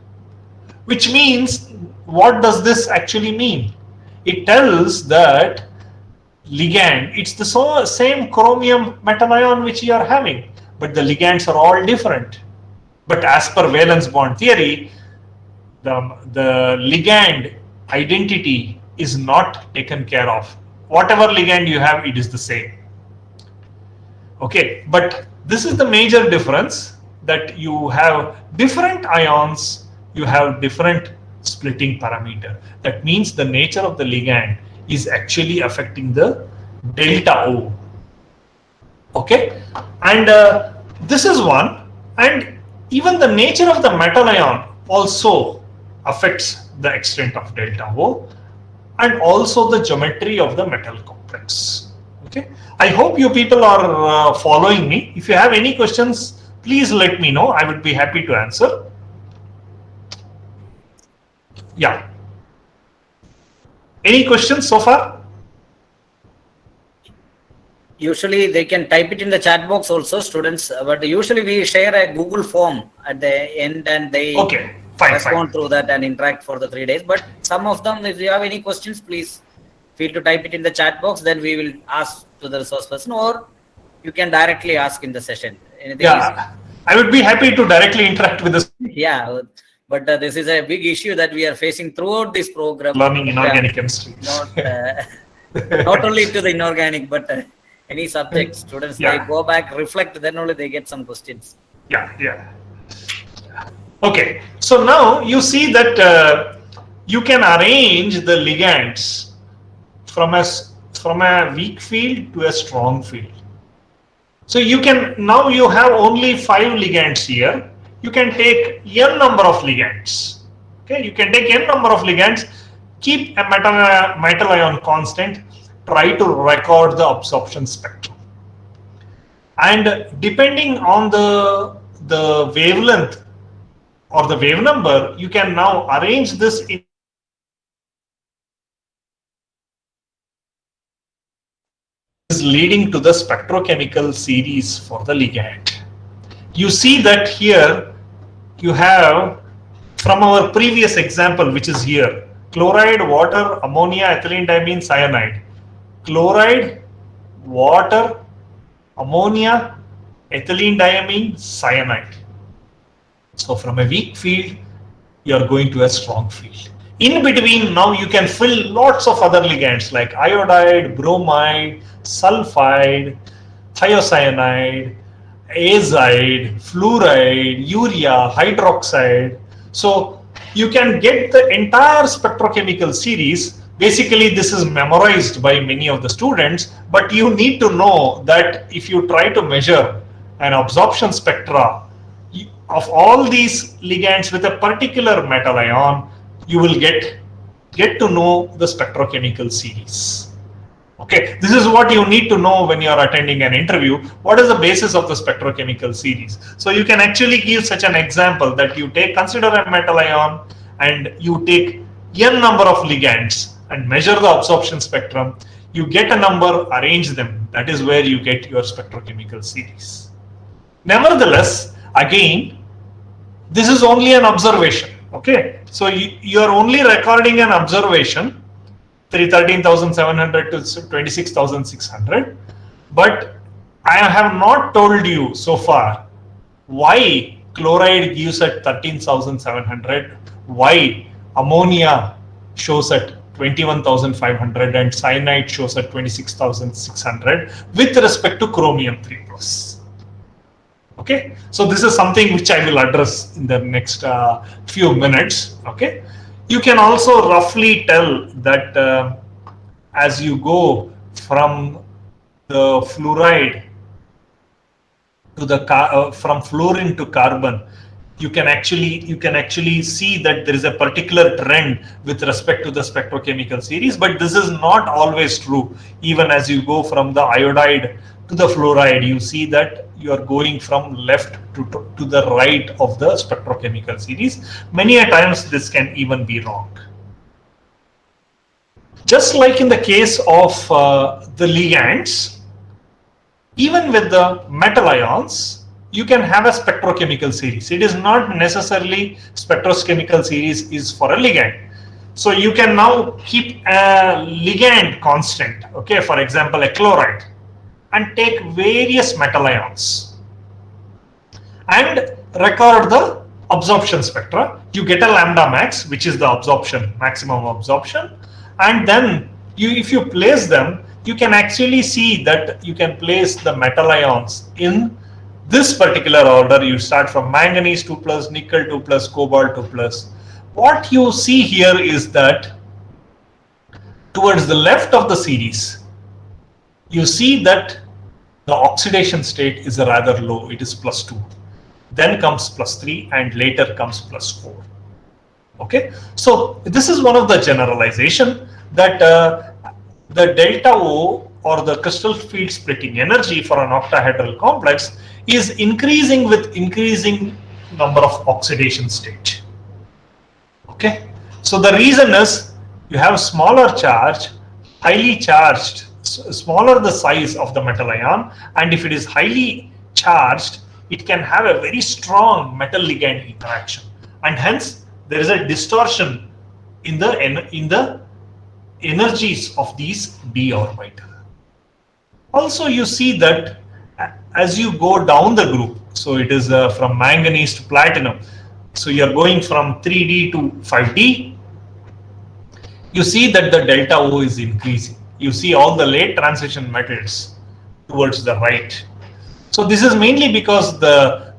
Which means, what does this actually mean? It tells that ligand, it's the same chromium metal ion which you are having, but the ligands are all different. But as per valence bond theory, the ligand identity is not taken care of. Whatever ligand you have, it is the same. Okay, but this is the major difference, that you have different ions, you have different splitting parameter. That means the nature of the ligand is actually affecting the delta O. Okay, and this is one, and even the nature of the metal ion also affects the extent of delta O, and also the geometry of the metal complex. Okay, I hope you people are following me. If you have any questions, please let me know. I would be happy to answer. Yeah. Any questions so far? Usually they can type it in the chat box also, students, but usually we share a Google form at the end, and they respond through that and interact for the 3 days. But some of them, if you have any questions, please feel to type it in the chat box, then we will ask to the resource person, or you can directly ask in the session. Anything easy. I would be happy to directly interact with this. Yeah, but this is a big issue that we are facing throughout this program. Learning inorganic chemistry. Not only to the inorganic, but any subject, students, they go back, reflect, then only they get some questions. Yeah. Okay, so now you see that you can arrange the ligands from a weak field to a strong field. So you can, now you have only 5 ligands here. You can take n number of ligands. Okay, you can take n number of ligands. keep a metal ion constant, try to record the absorption spectrum. And depending on the wavelength or the wave number, you can now arrange this in is leading to the spectrochemical series for the ligand. You see that here you have, from our previous example, which is here, chloride, water, ammonia, ethylene diamine, cyanide. Chloride, water, ammonia, ethylene diamine, cyanide. So from a weak field, you are going to a strong field. In between, now you can fill lots of other ligands like iodide, bromide, sulfide, thiocyanide, azide, fluoride, urea, hydroxide. So you can get the entire spectrochemical series. Basically, this is memorized by many of the students, but you need to know that if you try to measure an absorption spectra of all these ligands with a particular metal ion, you will get to know the spectrochemical series. Okay, this is what you need to know when you are attending an interview. What is the basis of the spectrochemical series? So you can actually give such an example that you consider a metal ion and you take n number of ligands and measure the absorption spectrum. You get a number, arrange them. That is where you get your spectrochemical series. Nevertheless, again, this is only an observation. Okay, so you are only recording an observation, 13,700 to 26,600, but I have not told you so far why chloride gives at 13,700, why ammonia shows at 21,500 and cyanide shows at 26,600 with respect to chromium 3+. Okay, so this is something which I will address in the next few minutes. Okay, you can also roughly tell that as you go from the fluoride to the from fluorine to carbon, you can actually see that there is a particular trend with respect to the spectrochemical series, but this is not always true. Even as you go from the iodide to the fluoride, you see that you are going from left to the right of the spectrochemical series. Many a times this can even be wrong. Just like in the case of the ligands, even with the metal ions, you can have a spectrochemical series. It is not necessarily spectrochemical series is for a ligand. So you can now keep a ligand constant, okay, for example, a chloride, and take various metal ions and record the absorption spectra. You get a lambda max, which is the absorption, maximum absorption, and then if you place them, you can actually see that you can place the metal ions in this particular order. You start from manganese 2+, nickel 2+, cobalt 2+. What you see here is that towards the left of the series, you see that the oxidation state is rather low. It is +2. Then comes +3 and later comes +4. Okay, so this is one of the generalization that the delta O, or the crystal field splitting energy for an octahedral complex, is increasing with increasing number of oxidation state. Okay, so the reason is you have smaller charge, highly charged, smaller the size of the metal ion, and if it is highly charged, it can have a very strong metal ligand interaction, and hence there is a distortion in the energies of these d orbital. Also, you see that as you go down the group, so it is from manganese to platinum, so you are going from 3D to 5D, you see that the delta O is increasing. You see all the late transition metals towards the right. So this is mainly because the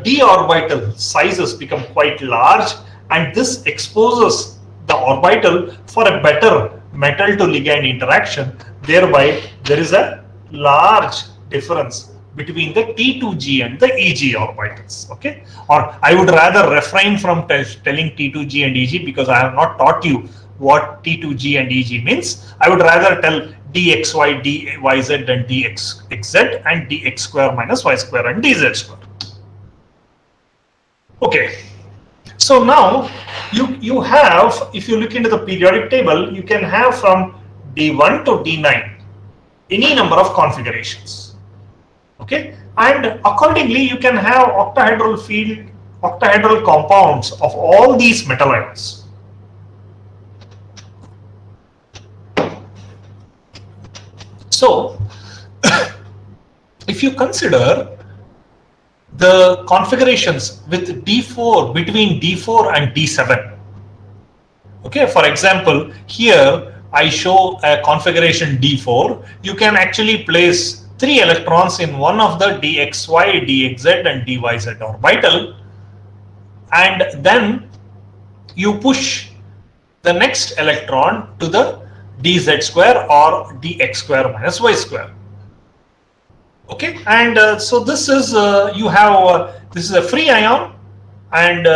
d orbital sizes become quite large, and this exposes the orbital for a better metal to ligand interaction. Thereby, there is a large difference between the T2G and the EG orbitals. Okay, or I would rather refrain from telling T2G and EG because I have not taught you what T2G and EG means. I would rather tell dxy, dyz and dxz and dx square minus y square and dz square. Okay, so now you have, if you look into the periodic table, you can have from D1 to D9 any number of configurations. Okay, and accordingly you can have octahedral compounds of all these metal ions. So if you consider the configurations with D4, between D4 and D7, okay, for example, here I show a configuration D4. You can actually place 3 electrons in one of the dxy, dxz and dyz orbital, and then you push the next electron to the dz square or dx square minus y square. Okay, and so this is you have this is a free ion, and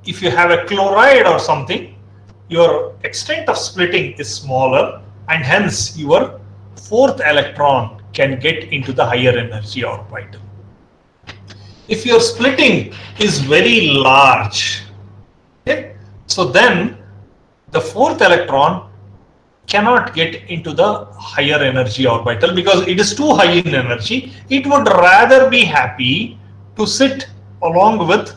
if you have a chloride or something, your extent of splitting is smaller, and hence your 4th electron can get into the higher energy orbital. If your splitting is very large, okay, so then the 4th electron cannot get into the higher energy orbital because it is too high in energy. It would rather be happy to sit along with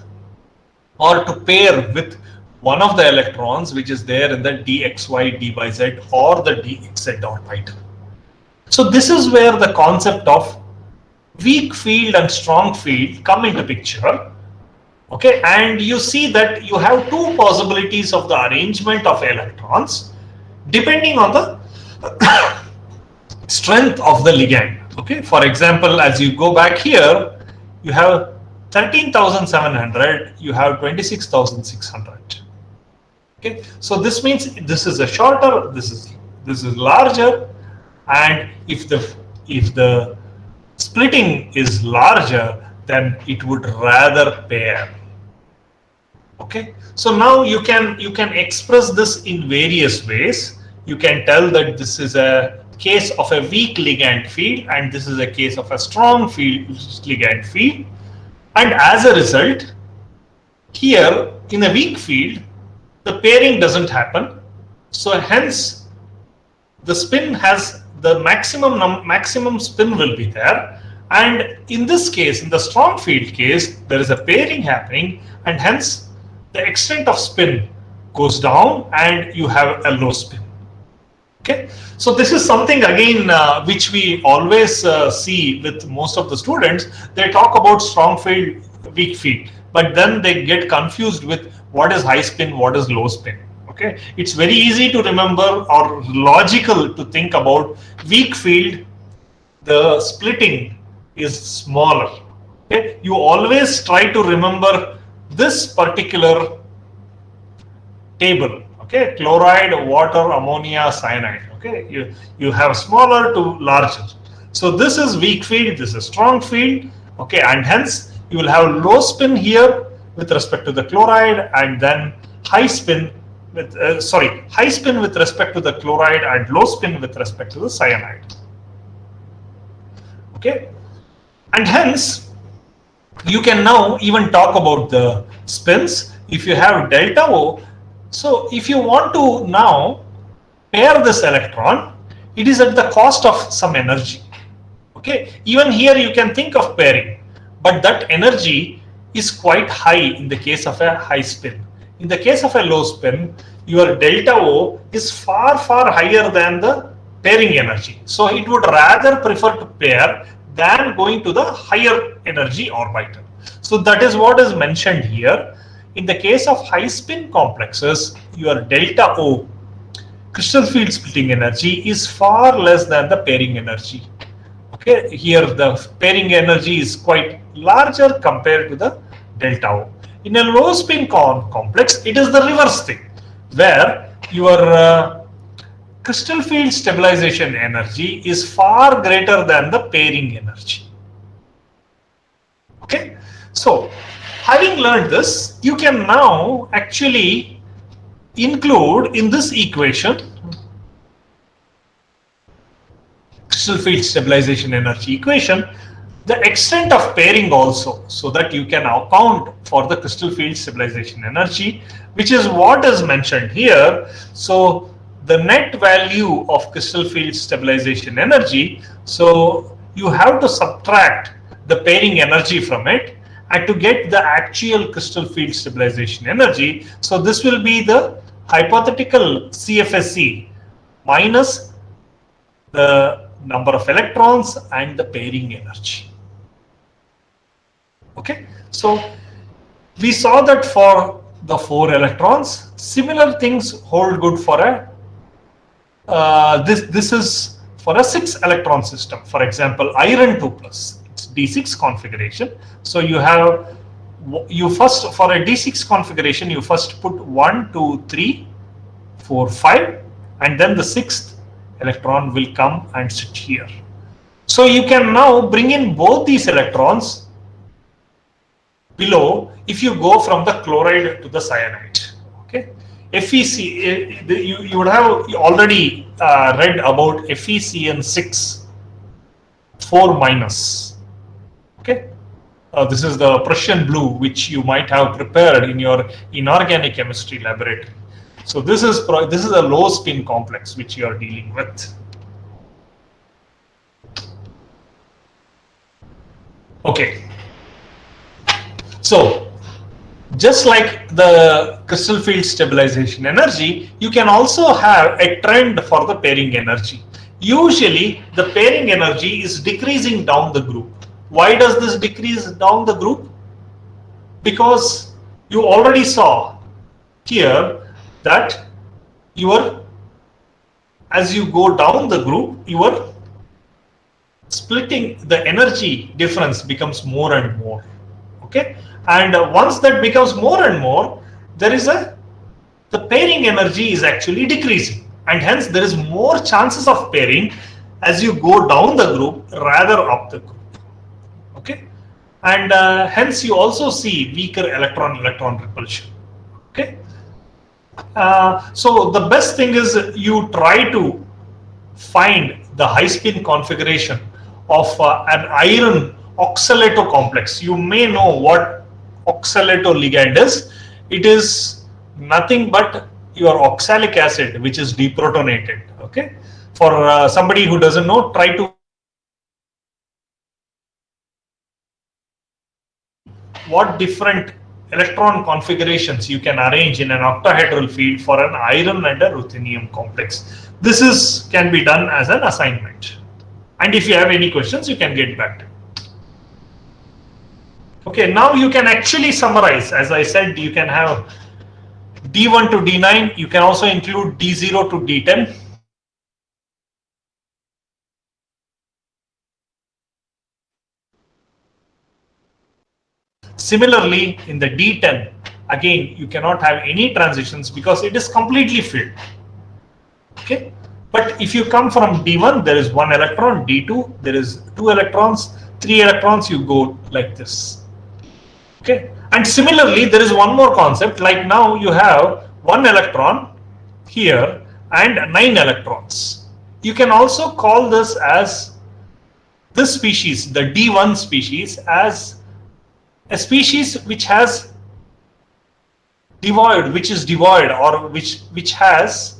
or to pair with one of the electrons which is there in the dxy, dyz or the dxz orbital. So this is where the concept of weak field and strong field come into picture. Okay, and you see that you have 2 possibilities of the arrangement of electrons depending on the strength of the ligand. Okay, for example, as you go back here, you have 13,700, you have 26,600. Okay, so this means this is a shorter, this is larger, and if the splitting is larger, then it would rather pair. Okay, so now you can express this in various ways. You can tell that this is a case of a weak ligand field and this is a case of a strong field ligand field, and as a result, here in a weak field the pairing doesn't happen, so hence the spin has the maximum spin will be there, and in this case, in the strong field case, there is a pairing happening, and hence the extent of spin goes down and you have a low spin. Okay, so this is something again which we always see with most of the students. They talk about strong field, weak field, but then they get confused with what is high spin, what is low spin. Okay, it's very easy to remember or logical to think about weak field. The splitting is smaller. Okay, you always try to remember this particular table. Okay, chloride, water, ammonia, cyanide. Okay, you have smaller to larger. So this is weak field, this is strong field. Okay, and hence you will have low spin here with respect to the chloride, and then high spin with high spin with respect to the chloride and low spin with respect to the cyanide. Okay, and hence you can now even talk about the spins. If you have delta O, so if you want to now pair this electron, it is at the cost of some energy. Okay, even here you can think of pairing, but that energy is quite high in the case of a high spin. In the case of a low spin, your delta O is far higher than the pairing energy. So it would rather prefer to pair than going to the higher energy orbital. So that is what is mentioned here. In the case of high spin complexes, your delta O, crystal field splitting energy, is far less than the pairing energy. Okay, here the pairing energy is quite larger compared to the delta O. In a low spin complex, it is the reverse thing, where your crystal field stabilization energy is far greater than the pairing energy. Okay, so having learned this, you can now actually include in this equation crystal field stabilization energy equation the extent of pairing also, so that you can account for the crystal field stabilization energy, which is what is mentioned here. So the net value of crystal field stabilization energy, so you have to subtract the pairing energy from it and to get the actual crystal field stabilization energy. So this will be the hypothetical CFSE minus the number of electrons and the pairing energy. Okay, so we saw that for the 4 electrons, similar things hold good for a this is for a 6 electron system. For example, iron 2 plus, it's D6 configuration. So you first, for a D6 configuration, you first put 1, 2, 3, 4, 5, and then the 6th electron will come and sit here. So you can now bring in both these electrons below if you go from the chloride to the cyanide. Okay, FeC, you would have already read about FeCN6 4 minus. Okay, this is the Prussian blue which you might have prepared in your inorganic chemistry laboratory. So this is a low spin complex which you are dealing with. Okay. So just like the crystal field stabilization energy, you can also have a trend for the pairing energy. Usually the pairing energy is decreasing down the group. Why does this decrease down the group? Because you already saw here that as you go down the group, your splitting, the energy difference becomes more and more. Okay, and once that becomes more and more, the pairing energy is actually decreasing, and hence there is more chances of pairing as you go down the group rather up the group. Okay, and hence you also see weaker electron-electron repulsion. Okay, so the best thing is you try to find the high spin configuration of an iron oxalato complex. You may know what oxalato ligand is. It is nothing but your oxalic acid which is deprotonated. Okay, for somebody who doesn't know, try to what different electron configurations you can arrange in an octahedral field for an iron and a ruthenium complex. This can be done as an assignment, and if you have any questions you can get back to me. Okay, now you can actually summarize. As I said, you can have D1 to D9. You can also include D0 to D10. Similarly, in the D10, again, you cannot have any transitions because it is completely filled. Okay, but if you come from D1, there is 1 electron. D2, there is 2 electrons. 3 electrons, you go like this. Okay, and similarly, there is one more concept. Like now, you have 1 electron here and 9 electrons. You can also call this as this species, the D1 species, as a species which has which is devoid, or which has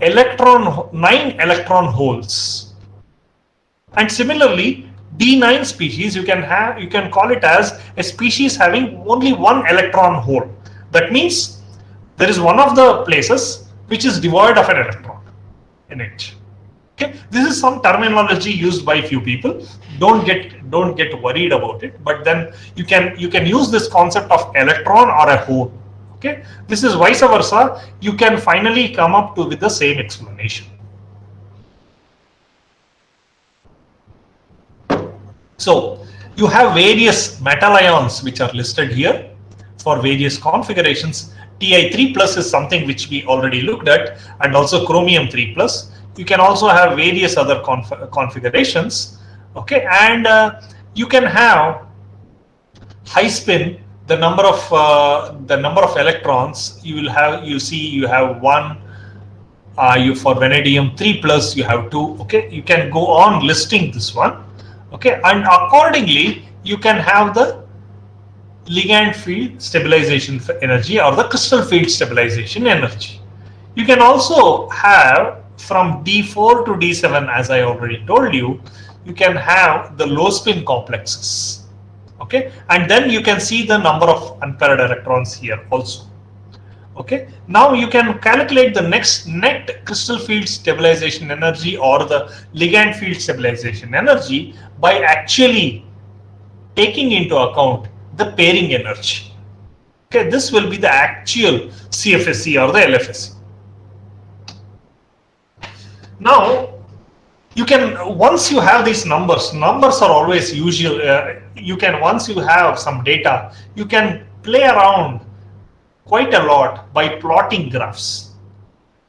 9 electron holes. And similarly, D9 species, you can call it as a species having only 1 electron hole. That means there is one of the places which is devoid of an electron in it. Okay, this is some terminology used by few people. Don't get worried about it. But then you can use this concept of electron or a hole. Okay, this is vice versa. You can finally come up with the same explanation. So you have various metal ions which are listed here for various configurations. Ti3 plus is something which we already looked at, and also chromium 3 plus. You can also have various other configurations. Okay, and you can have high spin, the number of electrons you will have, you see you have 1, you for vanadium 3 plus you have 2. Okay, you can go on listing this one. Okay, and accordingly you can have the ligand field stabilization energy or the crystal field stabilization energy. You can also have from D4 to D7, as I already told you, you can have the low spin complexes. Okay, and then you can see the number of unpaired electrons here also. Okay, now you can calculate the next net crystal field stabilization energy or the ligand field stabilization energy by actually taking into account the pairing energy. Okay, this will be the actual CFSE or the LFSE. Now, you can, once you have these numbers are always usual. You can, once you have some data, you can play around quite a lot by plotting graphs.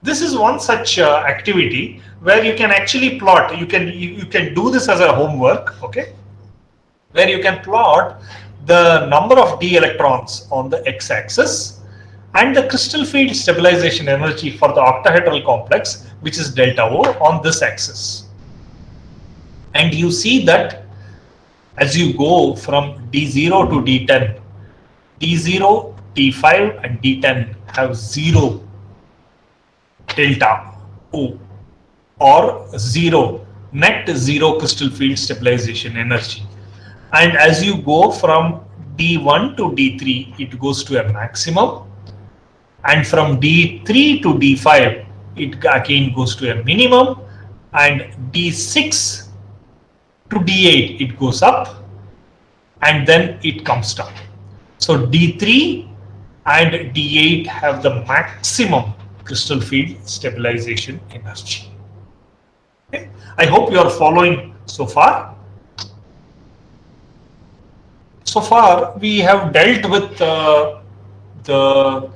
This is one such activity where you can actually plot. You can do this as a homework. Okay, where you can plot the number of d electrons on the x-axis and the crystal field stabilization energy for the octahedral complex, which is delta O, on this axis. And you see that as you go from D0 to D10, D0, D5 and D10 have 0 delta O or net zero crystal field stabilization energy. And as you go from D1 to D3, it goes to a maximum. And from D3 to D5, it again goes to a minimum. And D6 to D8, it goes up. And then it comes down. So D3 and D8 have the maximum crystal field stabilization energy. Okay. I hope you are following so far. So far, we have dealt with the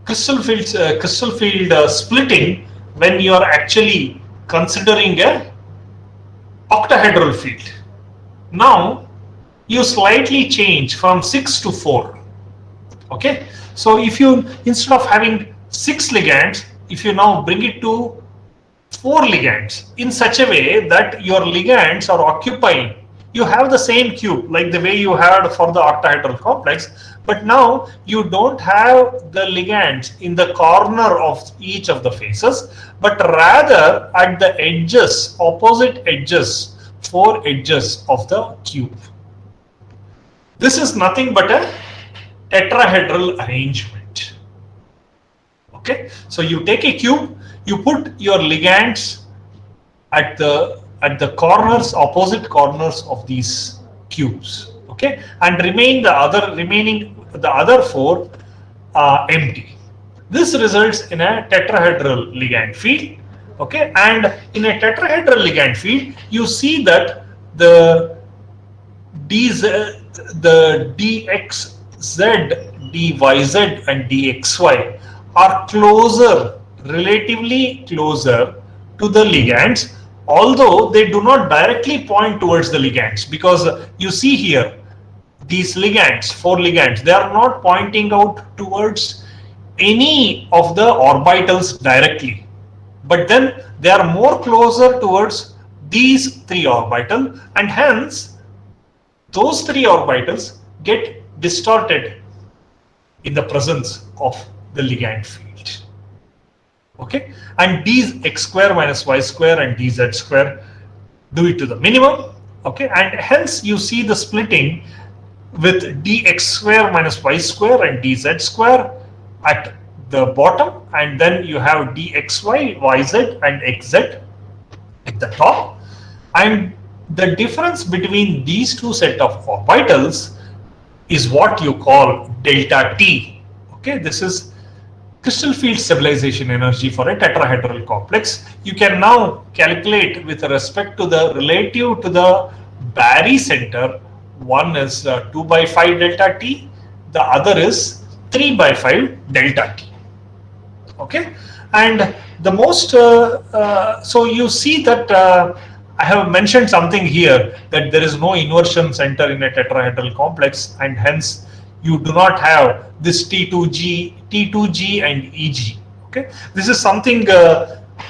crystal field splitting when you are actually considering a octahedral field. Now, you slightly change from 6 to 4. Okay, so if you, instead of having 6 ligands, if you now bring it to 4 ligands in such a way that your ligands are occupying, you have the same cube like the way you had for the octahedral complex, but now you don't have the ligands in the corner of each of the faces, but rather at the edges, opposite edges, 4 edges of the cube. This is nothing but a tetrahedral arrangement. Okay, so you take a cube, you put your ligands at the corners, opposite corners of these cubes. Okay, and remaining the other 4 empty. This results in a tetrahedral ligand field. Okay, and in a tetrahedral ligand field, you see that the dxz, dyz, and dxy are closer, relatively closer to the ligands, although they do not directly point towards the ligands, because you see here these ligands, 4 ligands, they are not pointing out towards any of the orbitals directly, but then they are more closer towards these 3 orbitals, and hence those 3 orbitals get distorted in the presence of the ligand field. Okay, and these x square minus y square and dz square do it to the minimum. Okay, and hence you see the splitting with dx square minus y square and dz square at the bottom, and then you have dxy, yz and xz at the top. And the difference between these 2 set of orbitals is what you call delta T. Okay, this is crystal field stabilization energy for a tetrahedral complex. You can now calculate with respect to the relative to the barycenter. One is 2 by 5 delta T, the other is 3 by 5 delta T. Okay, and the most so you see that I have mentioned something here that there is no inversion center in a tetrahedral complex, and hence you do not have this T2G and EG. Okay, this is something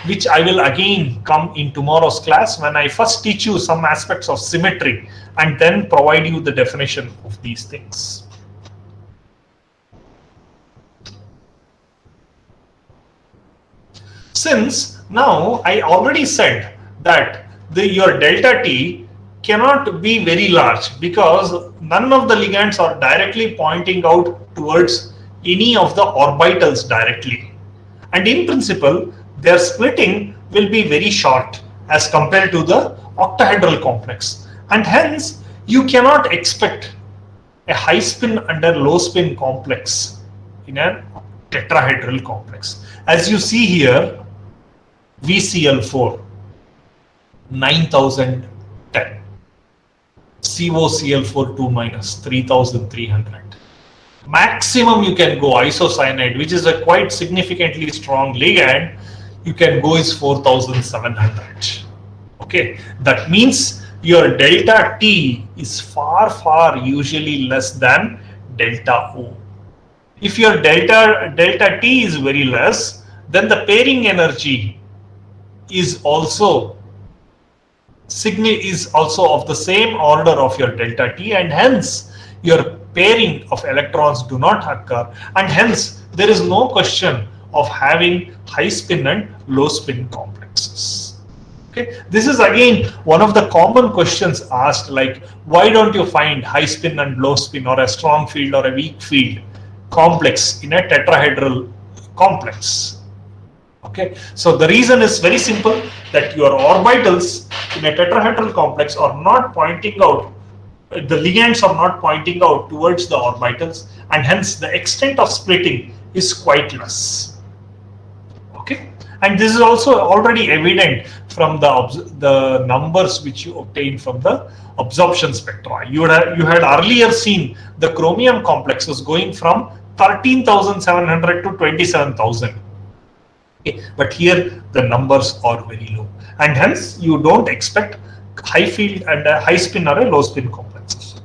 which I will again come in tomorrow's class when I first teach you some aspects of symmetry and then provide you the definition of these things. Since now I already said that your delta T cannot be very large because none of the ligands are directly pointing out towards any of the orbitals directly. And in principle, their splitting will be very short as compared to the octahedral complex. And hence, you cannot expect a high spin under low spin complex in a tetrahedral complex. As you see here, VCl4 9010, COCl4 2- 3300. Maximum you can go isocyanide, which is a quite significantly strong ligand, you can go is 4700. Okay, that means your delta T is far usually less than delta O. If your delta T is very less, then the pairing energy is also of the same order of your delta T, and hence your pairing of electrons do not occur, and hence there is no question of having high spin and low spin complexes. Okay, this is again one of the common questions asked, like why don't you find high spin and low spin or a strong field or a weak field complex in a tetrahedral complex? Okay, so the reason is very simple, that your orbitals in a tetrahedral complex are not pointing out, the ligands are not pointing out towards the orbitals, and hence the extent of splitting is quite less. Okay, and this is also already evident from the numbers which you obtain from the absorption spectra. You had earlier seen the chromium complexes going from 13,700 to 27,000. Okay, but here the numbers are very low, and hence you don't expect high field and a high spin or a low spin complexes.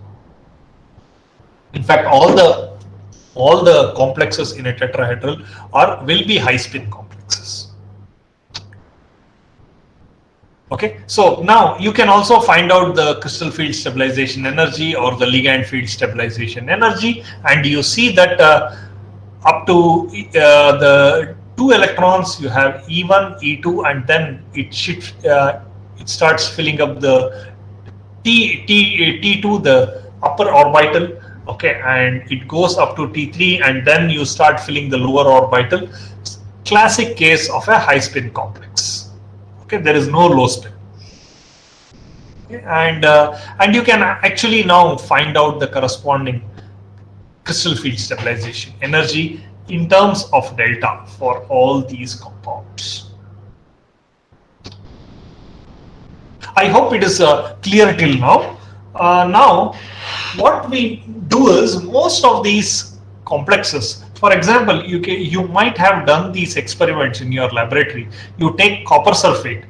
In fact, all the complexes in a tetrahedral will be high spin complexes. Okay, so now you can also find out the crystal field stabilization energy or the ligand field stabilization energy, and you see that up to the 2 electrons you have E1, E2, and then it starts filling up the T2, the upper orbital. Okay, and it goes up to T3, and then you start filling the lower orbital. Classic case of a high spin complex. Okay, there is no low spin. Okay, and you can actually now find out the corresponding crystal field stabilization energy in terms of delta for all these compounds. I hope it is clear till now. Now, what we do is, most of these complexes, for example, you might have done these experiments in your laboratory. You take copper sulfate,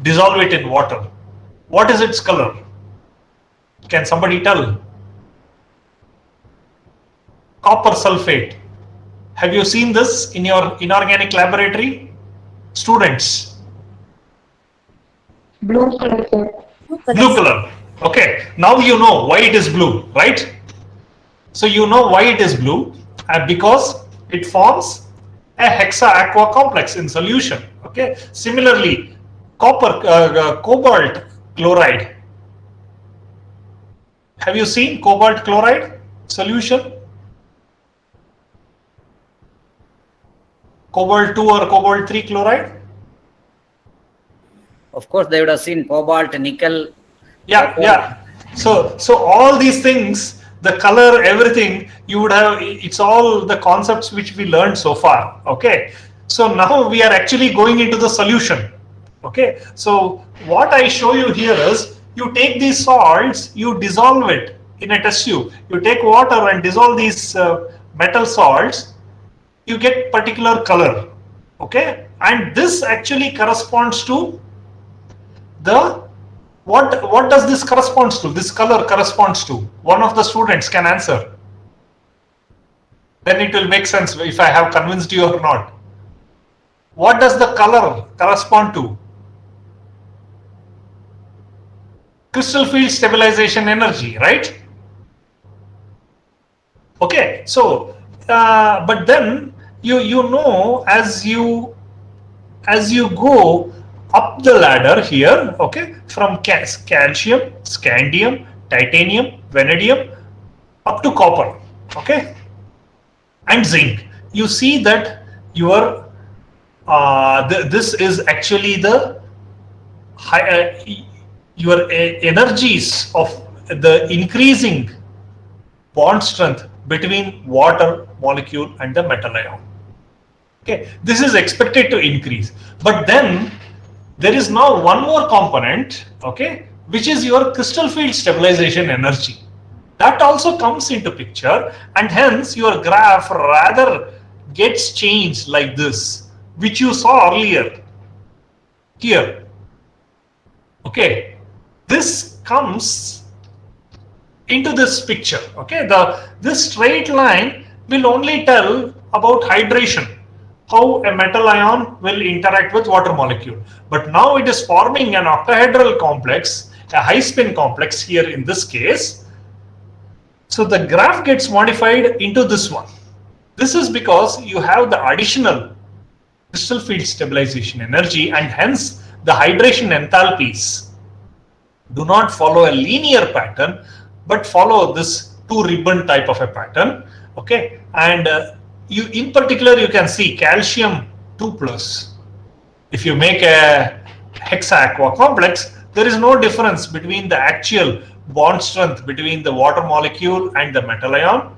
dissolve it in water. What is its color? Can somebody tell? Copper sulfate. Have you seen this in your inorganic laboratory? Students? Blue color, sir. Blue color. Okay, now you know why it is blue, right? So you know why it is blue, because it forms a hexa aqua complex in solution. Okay, similarly, cobalt chloride. Have you seen cobalt chloride solution? Cobalt 2 or cobalt 3 chloride? Of course, they would have seen cobalt, nickel. Yeah. So all these things, the color, everything, you would have, it's all the concepts which we learned so far. Okay. So now we are actually going into the solution. Okay. So what I show you here is, you take these salts, you dissolve it in a test tube. You take water and dissolve these metal salts, you get particular color. Okay. And this actually corresponds to the What does this corresponds to? This color corresponds to? One of the students can answer. Then it will make sense if I have convinced you or not. What does the color correspond to? Crystal field stabilization energy, right? Okay, so but then you know, as you go up the ladder here, okay, from calcium, scandium, titanium, vanadium up to copper, okay, and zinc, you see that your this is actually the your energies of the increasing bond strength between water molecule and the metal ion. Okay, this is expected to increase, but then there is now one more component, okay, which is your crystal field stabilization energy. That also comes into picture, and hence your graph rather gets changed like this, which you saw earlier here. Okay, this comes into this picture. Okay, this straight line will only tell about hydration, how a metal ion will interact with water molecule. But now it is forming an octahedral complex, a high spin complex here in this case. So the graph gets modified into this one. This is because you have the additional crystal field stabilization energy, and hence the hydration enthalpies do not follow a linear pattern, but follow this two ribbon type of a pattern. Okay, and you in particular you can see calcium 2+. If you make a hexa aqua complex, there is no difference between the actual bond strength between the water molecule and the metal ion.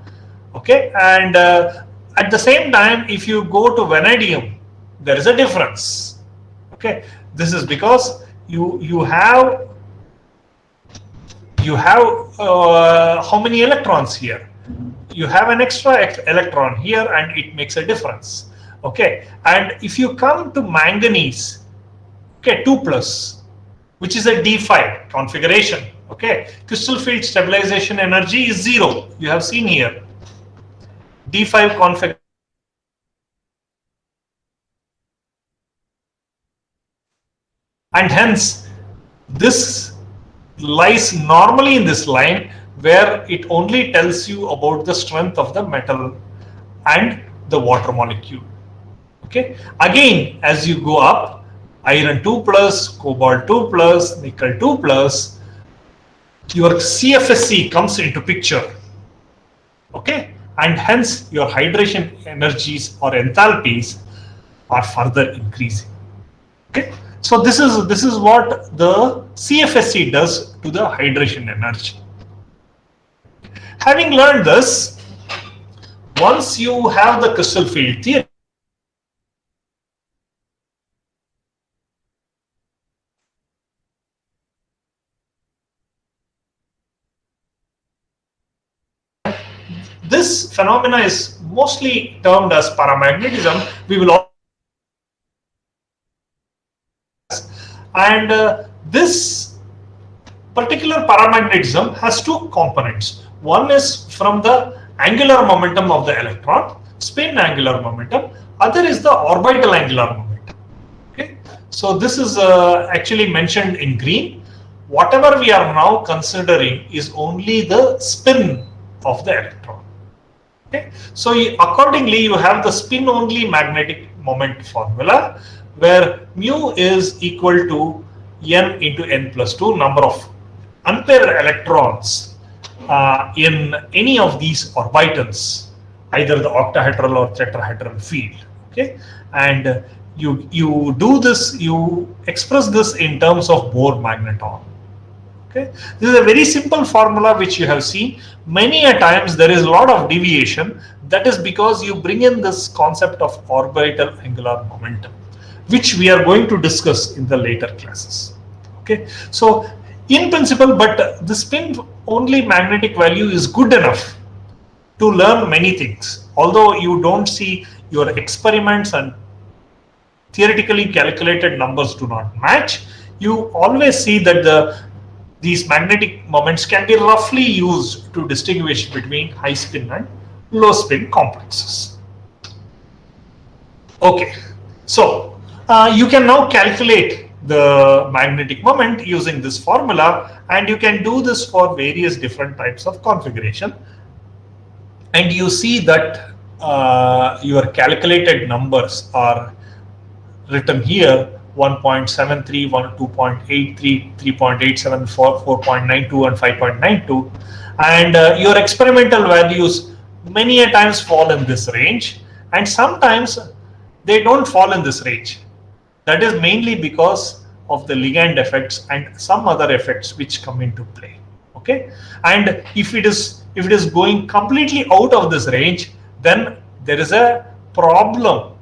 Okay, and at the same time, if you go to vanadium, there is a difference. Okay, this is because you have how many electrons here? You have an extra electron here, and it makes a difference. Okay, and if you come to manganese, okay, 2+, which is a D5 configuration. Okay, crystal field stabilization energy is 0. You have seen here D5 configuration. And hence this lies normally in this line, where it only tells you about the strength of the metal and the water molecule. Okay, again, as you go up, iron 2+, cobalt 2+, nickel 2+, your CFSE comes into picture. Okay, and hence your hydration energies or enthalpies are further increasing. Okay, so this is what the CFSE does to the hydration energy. Having learned this, once you have the crystal field theory, this phenomena is mostly termed as paramagnetism. We will and this particular paramagnetism has two components. One is from the angular momentum of the electron, spin angular momentum. Other is the orbital angular momentum. Okay, so this is actually mentioned in green. Whatever we are now considering is only the spin of the electron. Okay, so accordingly you have the spin only magnetic moment formula, where mu is equal to n into n+2 number of unpaired electrons in any of these orbitals, either the octahedral or tetrahedral field. Okay, and you do this, you express this in terms of Bohr magneton. Okay, this is a very simple formula which you have seen many a times. There is a lot of deviation. That is because you bring in this concept of orbital angular momentum, which we are going to discuss in the later classes. Okay, so in principle, but the spin only magnetic value is good enough to learn many things. Although you don't see your experiments and theoretically calculated numbers do not match, you always see that the these magnetic moments can be roughly used to distinguish between high spin and low spin complexes. Okay, so you can now calculate the magnetic moment using this formula, and you can do this for various different types of configuration. And you see that your calculated numbers are written here: 1.73, 2.83, 3.874, 4.92 and 5.92, and your experimental values many a times fall in this range, and sometimes they don't fall in this range. That is mainly because of the ligand effects and some other effects which come into play. Okay, and if it is going completely out of this range, then there is a problem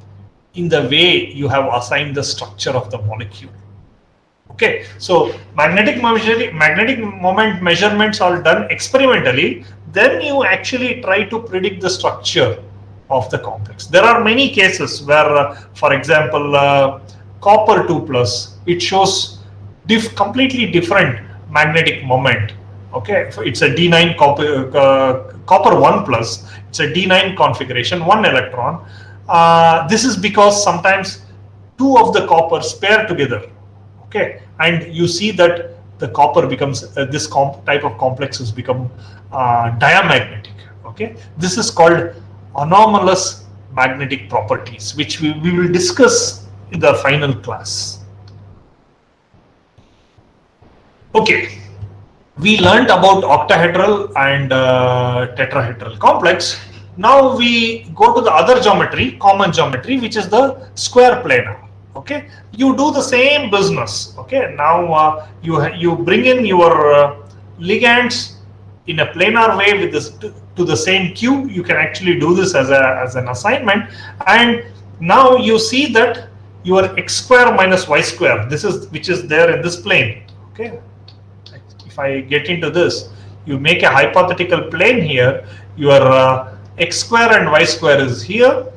in the way you have assigned the structure of the molecule. Okay, so magnetic moment measurements are done experimentally. Then you actually try to predict the structure of the complex. There are many cases where, for example, copper 2+, it shows completely different magnetic moment. Okay, it's a D9 copper 1+, it's a D9 configuration, 1 electron. This is because sometimes two of the coppers pair together. Okay, and you see that the copper becomes this type of complexes become diamagnetic. Okay, this is called anomalous magnetic properties, which we will discuss in the final class. Okay, we learned about octahedral and tetrahedral complex. Now we go to the other geometry, common geometry, which is the square planar. Okay, you do the same business. Okay, now you bring in your ligands in a planar way with this to the same cube. You can actually do this as an assignment, and now you see that your x square minus y square, this is which is there in this plane. Okay, if I get into this, you make a hypothetical plane here. Your x square and y square is here.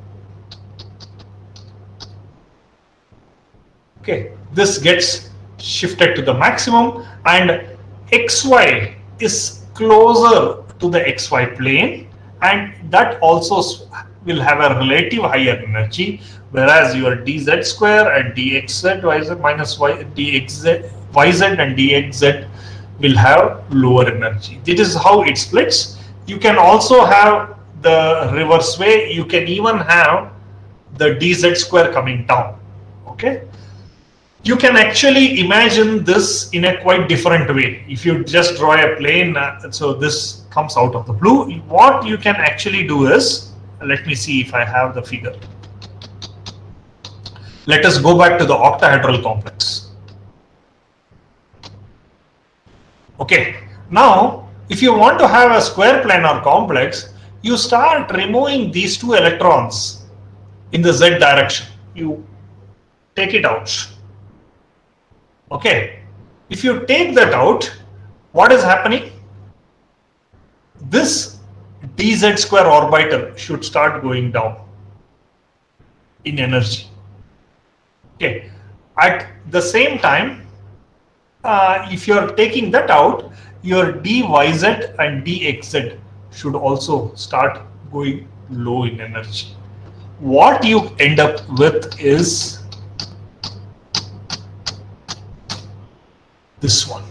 Okay, this gets shifted to the maximum, and xy is closer to the xy plane, and that also will have a relative higher energy, whereas your dz square and dxz yz minus y dxz yz and dxz will have lower energy. This is how it splits. You can also have the reverse way. You can even have the dz square coming down. Okay, you can actually imagine this in a quite different way. If you just draw a plane, so this comes out of the blue, what you can actually do is, let me see if I have the figure. Let us go back to the octahedral complex. Okay, now if you want to have a square planar complex, you start removing these two electrons in the z direction. You take it out. Okay, if you take that out, what is happening? This dz square orbital should start going down in energy. Okay, at the same time, if you are taking that out, your dyz and dxz should also start going low in energy. What you end up with is this one.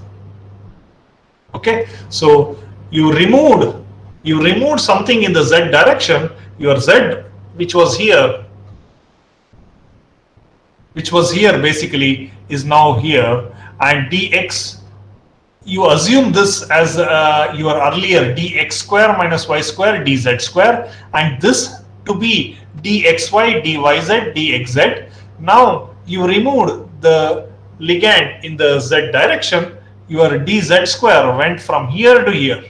Okay, so you removed something in the z direction. Your z, which was here basically, is now here, and dx, you assume this as your earlier dx square minus y square dz square, and this to be dxy dyz dxz. Now you removed the ligand in the z direction. Your dz square went from here to here.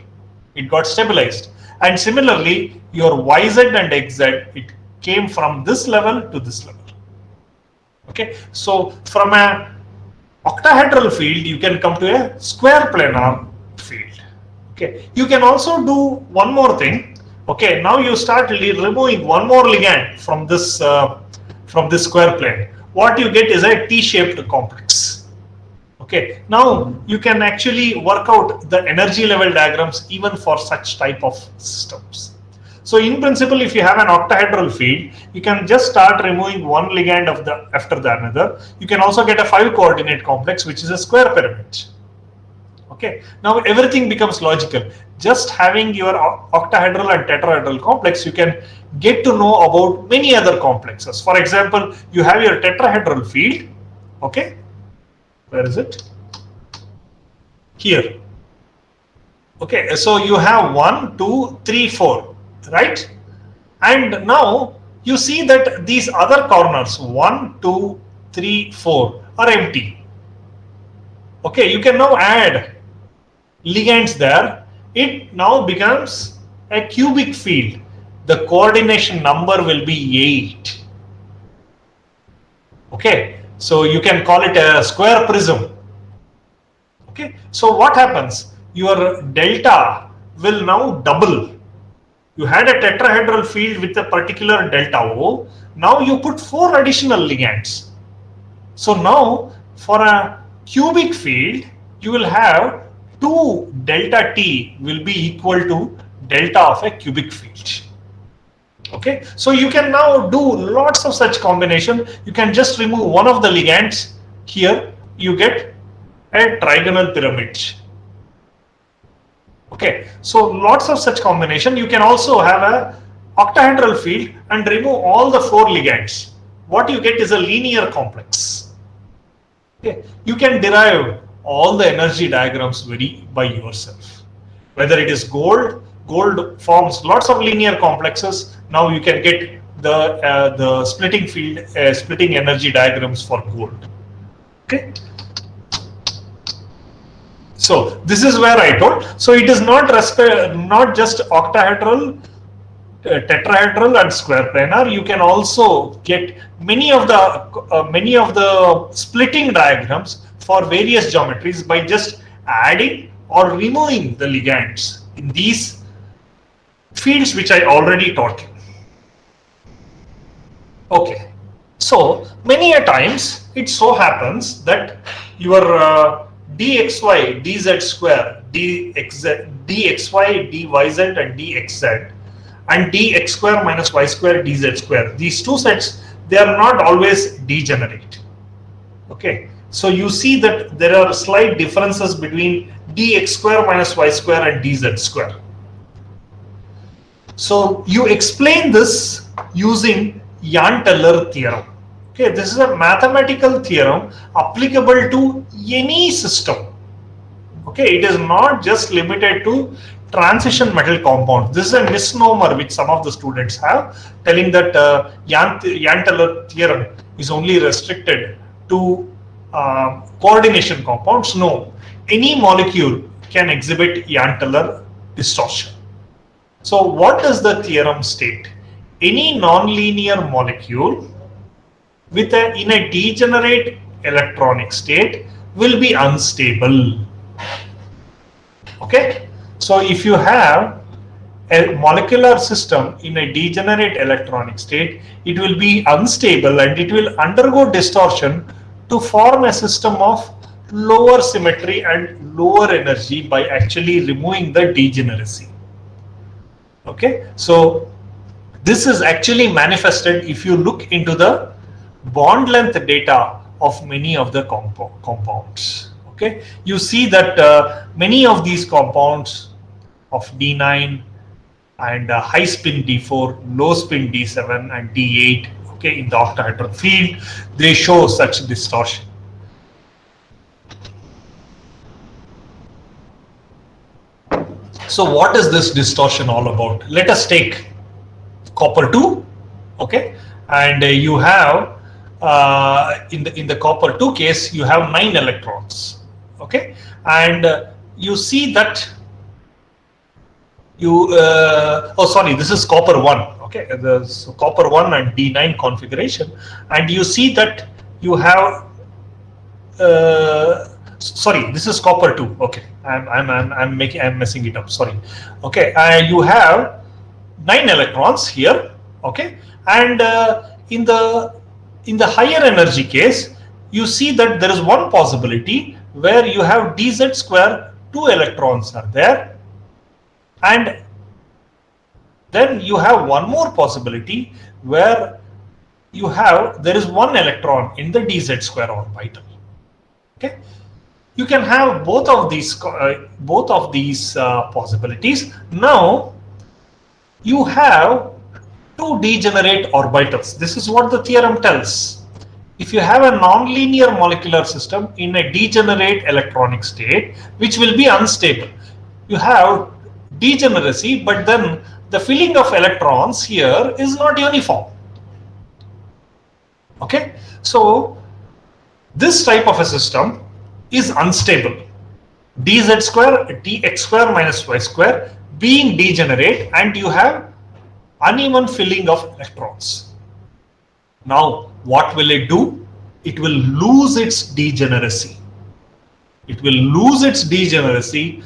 It got stabilized, and similarly your yz and xz, it came from this level to this level. Okay, so from a octahedral field you can come to a square planar field. Okay, you can also do one more thing. Okay, now you start removing one more ligand from this square plane. What you get is a T-shaped complex. Okay, now you can actually work out the energy level diagrams even for such type of systems. So in principle, if you have an octahedral field, you can just start removing one ligand after the another. You can also get a 5-coordinate complex, which is a square pyramid. Okay, now everything becomes logical. Just having your octahedral and tetrahedral complex, you can get to know about many other complexes. For example, you have your tetrahedral field. Okay, where is it? Here. Okay, so you have 1, 2, 3, 4, right? And now you see that these other corners 1, 2, 3, 4 are empty. Okay, you can now add ligands there. It now becomes a cubic field. The coordination number will be 8. Okay, so you can call it a square prism. Okay, so what happens? Your delta will now double. You had a tetrahedral field with a particular delta O. Now you put 4 additional ligands. So now for a cubic field, you will have 2 delta T will be equal to delta of a cubic field. Okay, so you can now do lots of such combination. You can just remove one of the ligands. Here you get a trigonal pyramid. Okay, so lots of such combination. You can also have a octahedral field and remove all the 4 ligands. What you get is a linear complex. Okay, you can derive all the energy diagrams by yourself. Whether it is gold forms lots of linear complexes. Now you can get the splitting field, splitting energy diagrams for gold. Okay. So this is where I told. So it is not just octahedral, tetrahedral, and square planar. You can also get many of the splitting diagrams for various geometries by just adding or removing the ligands in these fields which I already taught you. Okay, so many a times it so happens that your dxy, dz square, dxy, dyz and dxz and dx square minus y square dz square, these two sets, they are not always degenerate. Okay, so you see that there are slight differences between dx square minus y square and dz square. So you explain this using Jahn-Teller theorem. Okay, this is a mathematical theorem applicable to any system. Okay, it is not just limited to transition metal compounds. This is a misnomer which some of the students have, telling that Jahn-Teller theorem is only restricted to coordination compounds. No, any molecule can exhibit Jahn-Teller distortion. So what does the theorem state? Any nonlinear molecule in a degenerate electronic state will be unstable. Okay, so if you have a molecular system in a degenerate electronic state, it will be unstable and it will undergo distortion to form a system of lower symmetry and lower energy by actually removing the degeneracy. Okay, so this is actually manifested if you look into the bond length data of many of the compounds. Okay, you see that many of these compounds of D9 and high spin D4, low spin D7 and D8, okay, in the octahedral field, they show such distortion. So what is this distortion all about? Let us take copper 2, okay, and you have in the copper 2 case you have 9 electrons, okay, and you see that you this is copper 1, okay, so copper 1 and D9 configuration, and you see that you have this is copper 2, okay, I'm messing it up, sorry, okay, you have 9 electrons here, okay, and in the higher energy case, you see that there is one possibility where you have dz square, 2 electrons are there, and then you have one more possibility where there is 1 electron in the dz square orbital. Okay, you can have both of these possibilities. Now you have two degenerate orbitals. This is what the theorem tells. If you have a nonlinear molecular system in a degenerate electronic state, which will be unstable, you have degeneracy, but then the filling of electrons here is not uniform. Okay, so this type of a system is unstable. Dz square, dx square minus y square being degenerate, and you have uneven filling of electrons. Now, what will it do? It will lose its degeneracy. It will lose its degeneracy.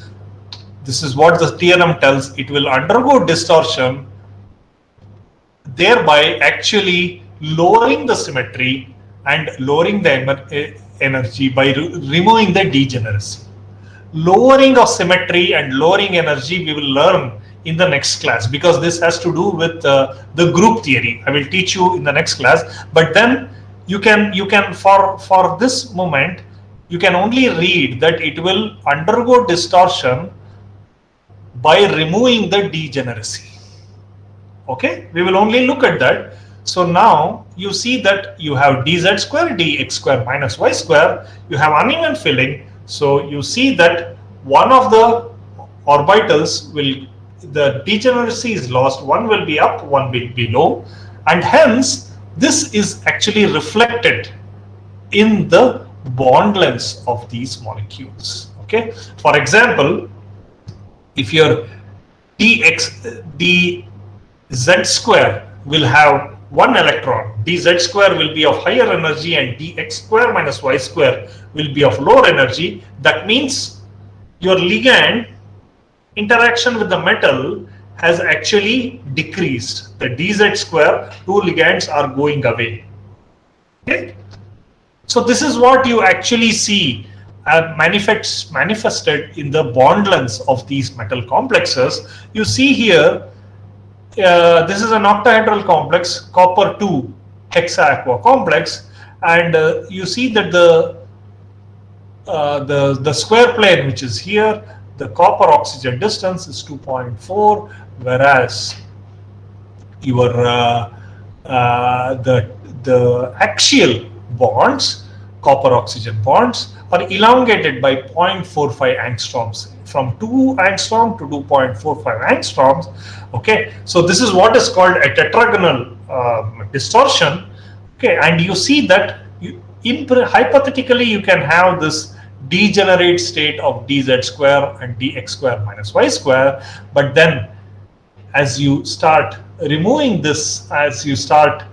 This is what the theorem tells. It will undergo distortion, thereby actually lowering the symmetry and lowering the energy by removing the degeneracy. Lowering of symmetry and lowering energy we will learn in the next class, because this has to do with the group theory. I will teach you in the next class, but then you can for this moment you can only read that it will undergo distortion by removing the degeneracy. Okay, we will only look at that. So now you see that you have dz square, dx square minus y square, you have uneven filling. So you see that one of the orbitals the degeneracy is lost, one will be up, one will be low, and hence this is actually reflected in the bond lengths of these molecules. Okay, for example, if your dz square will have 1 electron, dz square will be of higher energy, and dx square minus y square will be of lower energy. That means your ligand interaction with the metal has actually decreased. The dz square, two ligands are going away. Okay, so this is what you actually see manifested in the bond lengths of these metal complexes. You see here, this is an octahedral complex, copper 2 hexa-aqua complex, and you see that the square plane, which is here, the copper oxygen distance is 2.4, whereas your the axial bonds, copper oxygen bonds, are elongated by 0.45 angstroms, from 2 angstrom to 2.45 angstroms. Okay, so this is what is called a tetragonal distortion. Okay, and you see that hypothetically you can have this degenerate state of dz square and dx square minus y square, but then as you start removing this, as you start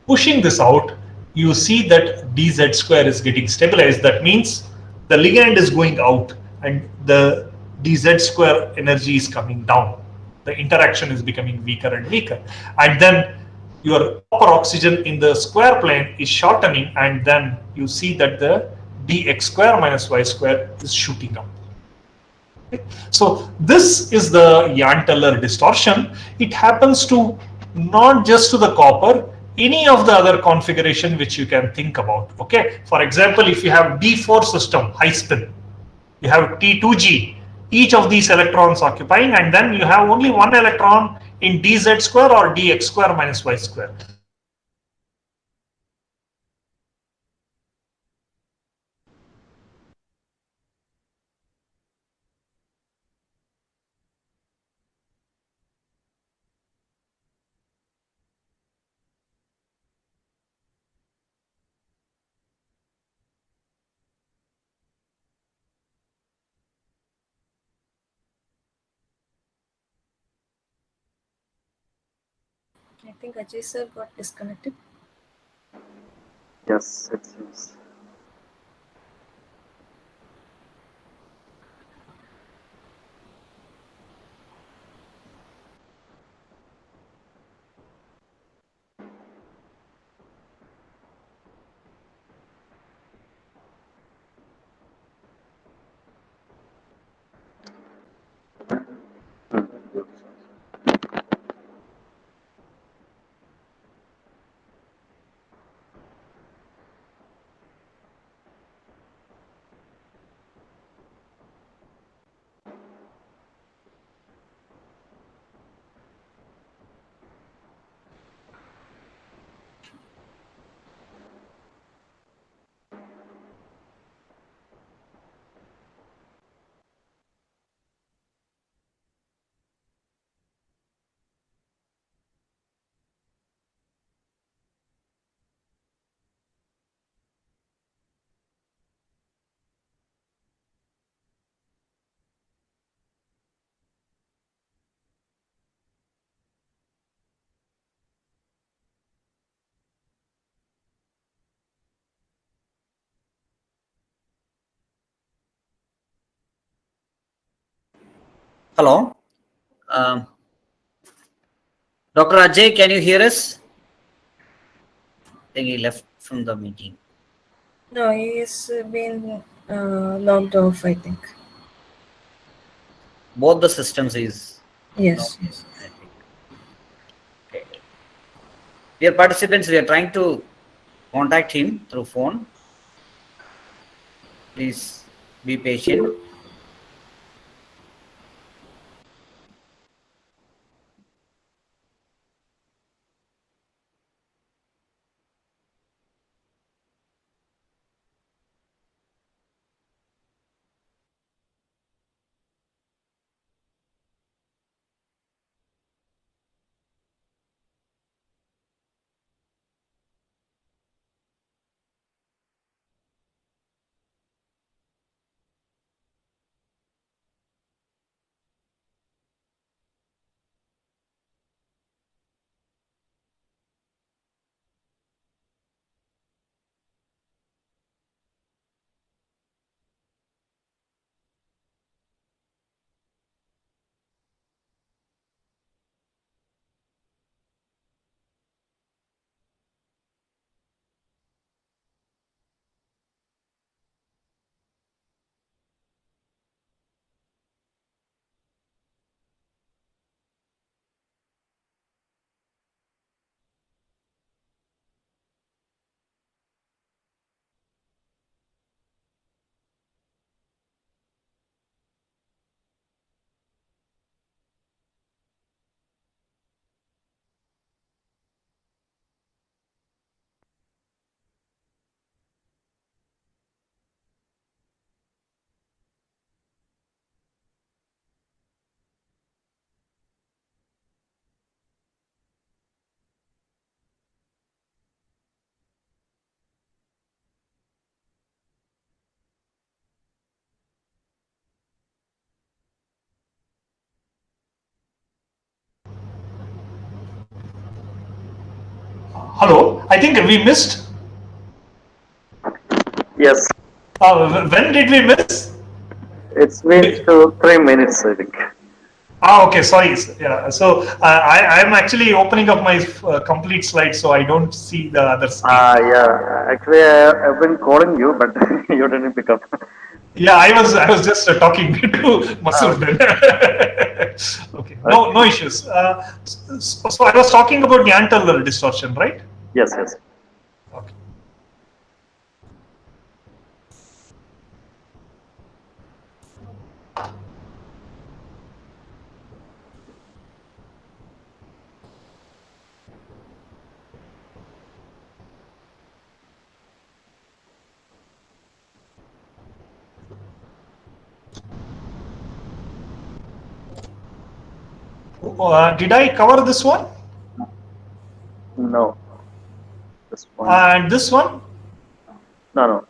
pushing this out, you see that dz square is getting stabilized. That means the ligand is going out and the dz square energy is coming down. The interaction is becoming weaker and weaker, and then your copper oxygen in the square plane is shortening, and then you see that the dx square minus y square is shooting up. Okay. So this is the Jahn-Teller distortion. It happens to not just to the copper, any of the other configuration which you can think about. Okay, for example, if you have D4 system, high spin, you have T2G, each of these electrons occupying, and then you have only one electron in dz square or dx square minus y square. I think Ajay sir got disconnected. Yes, it seems. Hello. Um, Dr. Ajay, can you hear us? I think he left from the meeting. No, he's been logged off, I think. Both the systems is Yes, not, yes. I think. Okay. Dear participants, we are trying to contact him through phone. Please be patient. Hello, I think we missed. Yes, When did we miss? it's been 3 minutes, I think. Okay, sorry. Yeah, so I'm actually opening up my complete slide, so I don't see the other screen. Yeah, actually, I've been calling you, but you didn't pick up. Yeah, I was just talking to Masood Okay. then. Okay, no issues. So I was talking about the anterior distortion, right? Yes, yes. Okay. Did I cover this one? No, this one. And this one? No.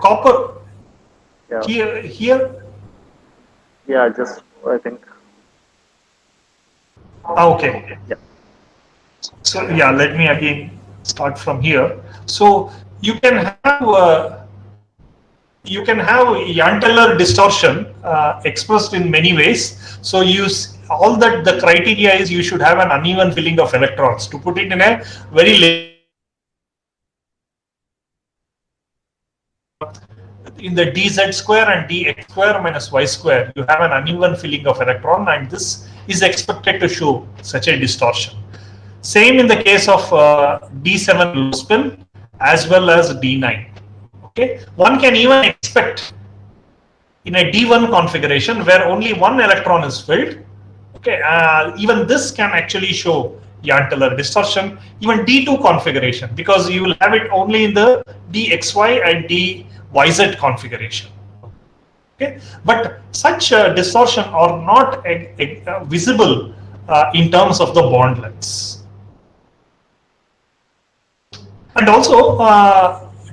Copper. Yeah, Here. yeah. Just I think. Okay. Yeah. So yeah, let me again start from here. So you can have Yanteller distortion expressed in many ways. So all that the criteria is you should have an uneven filling of electrons. To put it in a very in the dz square and dx square minus y square, you have an uneven filling of electron, and this is expected to show such a distortion. Same in the case of D7 low spin as well as D9. Okay, one can even expect in a D1 configuration where only one electron is filled. Okay, even this can actually show Yanteller distortion. Even D2 configuration, because you will have it only in the DXY and DYZ configuration. Okay, but such distortion are not visible in terms of the bond lengths. And also,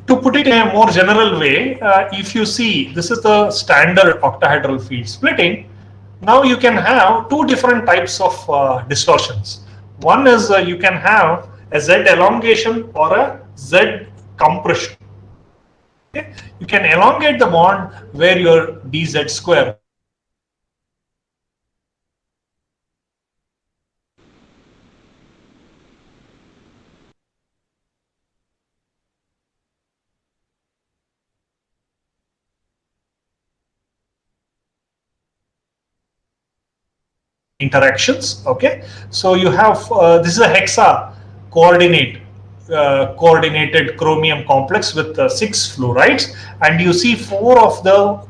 to put it in a more general way, if you see, this is the standard octahedral field splitting. Now you can have two different types of distortions. One is you can have a Z elongation or a Z compression. Okay, you can elongate the bond where your dz square interactions. Okay, so you have this is a hexa coordinated chromium complex with 6 fluorides, and you see 4 of the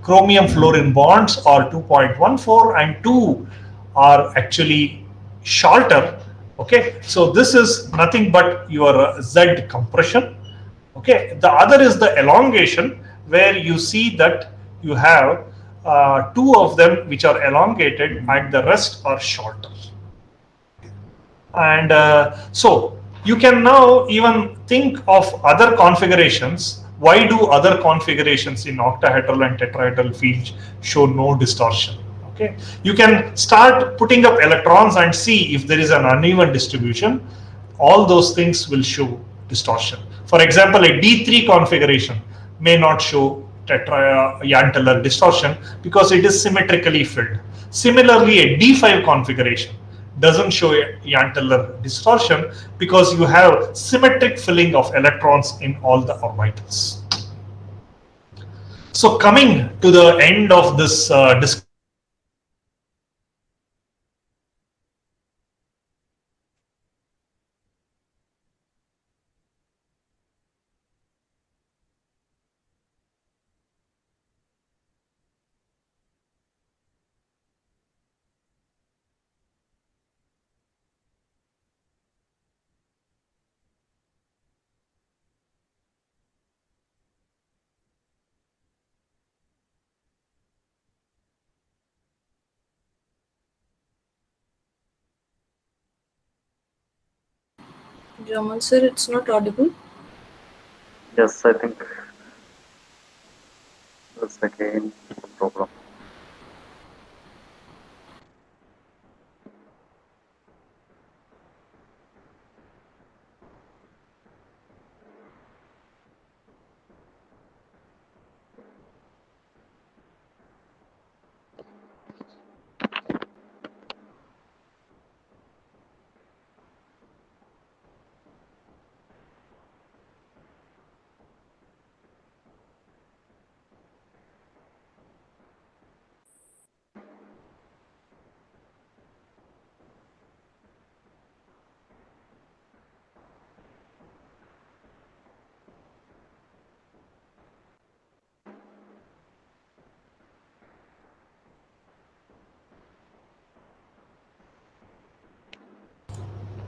chromium fluorine bonds are 2.14 and 2 are actually shorter. Okay, so this is nothing but your Z compression. Okay, the other is the elongation, where you see that you have 2 of them which are elongated and the rest are shorter. And so you can now even think of other configurations. Why do other configurations in octahedral and tetrahedral fields show no distortion? Okay, you can start putting up electrons and see if there is an uneven distribution. All those things will show distortion. For example, a D3 configuration may not show tetrayantellar distortion because it is symmetrically filled. Similarly, a D5 configuration doesn't show yantellar distortion because you have symmetric filling of electrons in all the orbitals. So coming to the end of this discussion, Jamal sir, it's not audible. Yes, I think that's again the problem.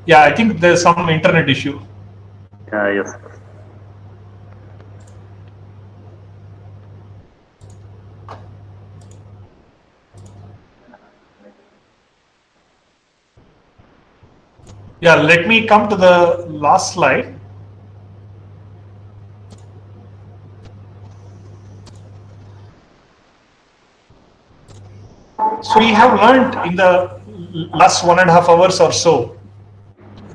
yeah, I think there's some internet issue. Yes. Yeah, let me come to the last slide. So we have learned in the last 1.5 hours or so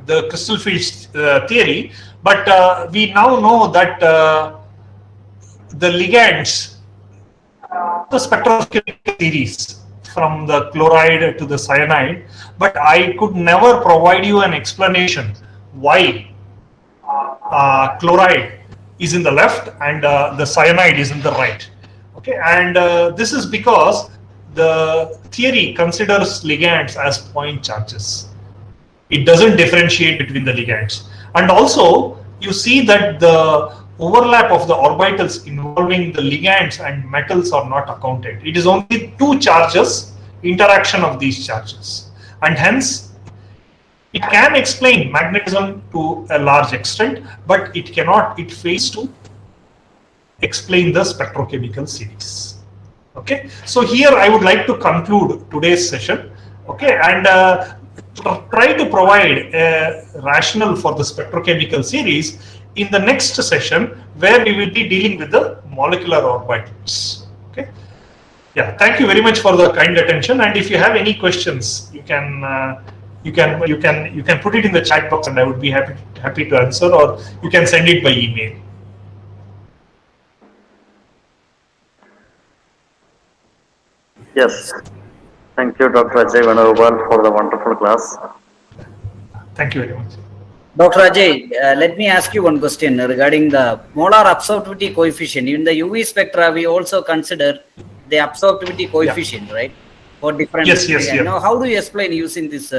the crystal fields theory, but we now know that the ligands, the spectroscopic series from the chloride to the cyanide, but I could never provide you an explanation why chloride is in the left and the cyanide is in the right. Okay, and this is because the theory considers ligands as point charges. It doesn't differentiate between the ligands. And also, you see that the overlap of the orbitals involving the ligands and metals are not accounted. It is only 2 charges, interaction of these charges. And hence, it can explain magnetism to a large extent, but it cannot, it fails to explain the spectrochemical series. Okay, so here I would like to conclude today's session. Okay, and try to provide a rationale for the spectrochemical series in the next session, where we will be dealing with the molecular orbitals. Okay, yeah, thank you very much for the kind attention, and if you have any questions, you can put it in the chat box, and I would be happy to answer, or you can send it by email. Yes. Thank you, Dr. Ajay Venugopal, for the wonderful class. Thank you very much. Dr. Ajay, let me ask you one question regarding the molar absorptivity coefficient. In the UV spectra, we also consider the absorptivity coefficient, right? For different. Yes, yes, ligands. yeah. Now, how do you explain using this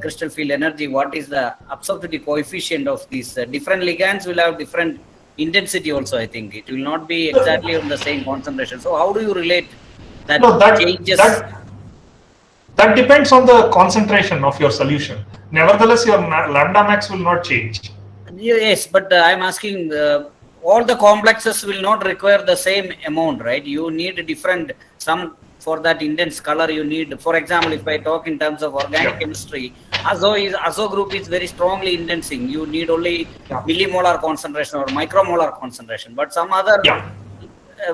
crystal field energy? What is the absorptivity coefficient of these different ligands? Will have different intensity also. I think it will not be exactly on the same concentration. So, how do you relate that No, changes? that depends on the concentration of your solution. Nevertheless, your lambda max will not change. Yes, but I'm asking, all the complexes will not require the same amount, right? You need different, some for that intense color you need. For example, if I talk in terms of organic chemistry, azo group is very strongly indensing. You need only millimolar concentration or micromolar concentration. But some other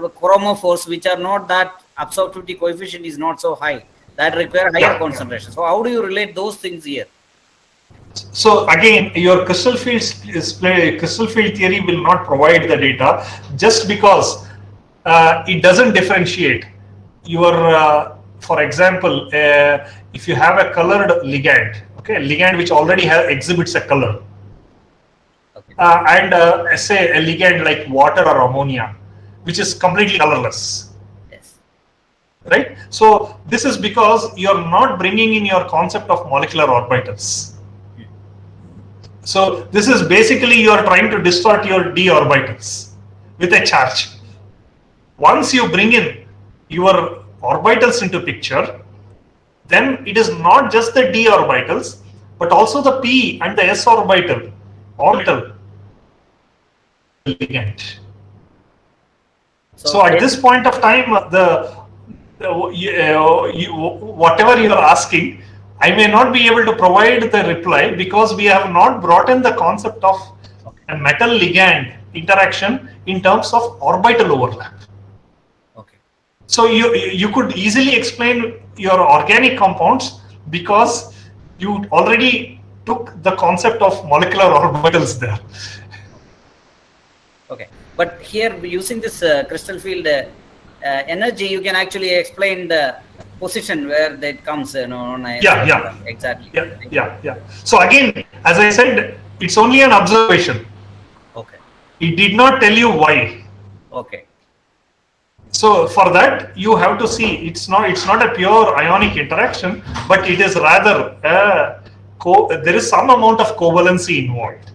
chromophores which are not, that absorptivity coefficient is not so high, that require higher concentration. So how do you relate those things here? So again, your crystal field theory will not provide the data just because it doesn't differentiate. For example, if you have a colored ligand, okay, a ligand which already exhibits a color, and say a ligand like water or ammonia, which is completely colorless. Yes. Right? So this is because you're not bringing in your concept of molecular orbitals. So this is basically you are trying to distort your d orbitals with a charge. Once you bring in your orbitals into picture, then it is not just the d orbitals, but also the p and the s orbital ligand. So at this point of time, whatever you are asking, I may not be able to provide the reply because we have not brought in the concept of a metal ligand interaction in terms of orbital overlap. Okay. So you could easily explain your organic compounds because you already took the concept of molecular orbitals there. Okay, but here using this crystal field energy, you can actually explain the position where that comes, exactly. Yeah. So again, as I said, it's only an observation. Okay. It did not tell you why. Okay. So for that, you have to see it's not a pure ionic interaction, but it is rather there is some amount of covalency involved.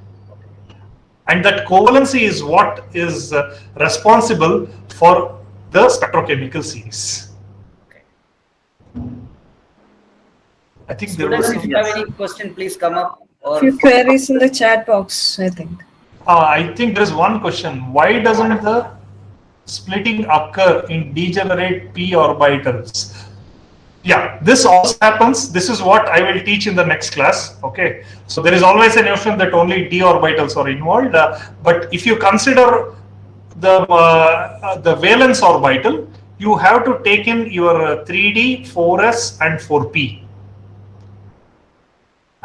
And that covalency is what is responsible for the spectrochemical series. Okay. I think students, if you have any question, please come up. Or few queries in the chat box, I think. I think there is one question. Why doesn't the splitting occur in degenerate p orbitals? Yeah, this also happens. This is what I will teach in the next class. Okay, so there is always a notion that only d orbitals are involved, but if you consider the valence orbital, you have to take in your 3d, 4s, and 4p,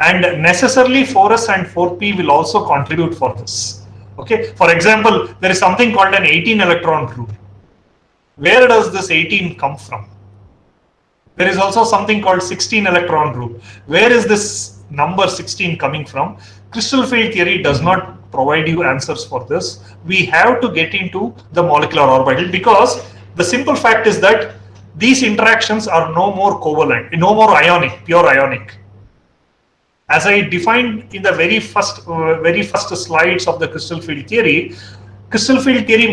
and necessarily 4s and 4p will also contribute for this. Okay, for example, there is something called an 18 electron rule. Where does this 18 come from? There is also something called 16 electron rule. Where is this number 16 coming from? Crystal field theory does not provide you answers for this. We have to get into the molecular orbital because the simple fact is that these interactions are no more covalent, no more ionic, pure ionic. As I defined in the very first slides of the crystal field theory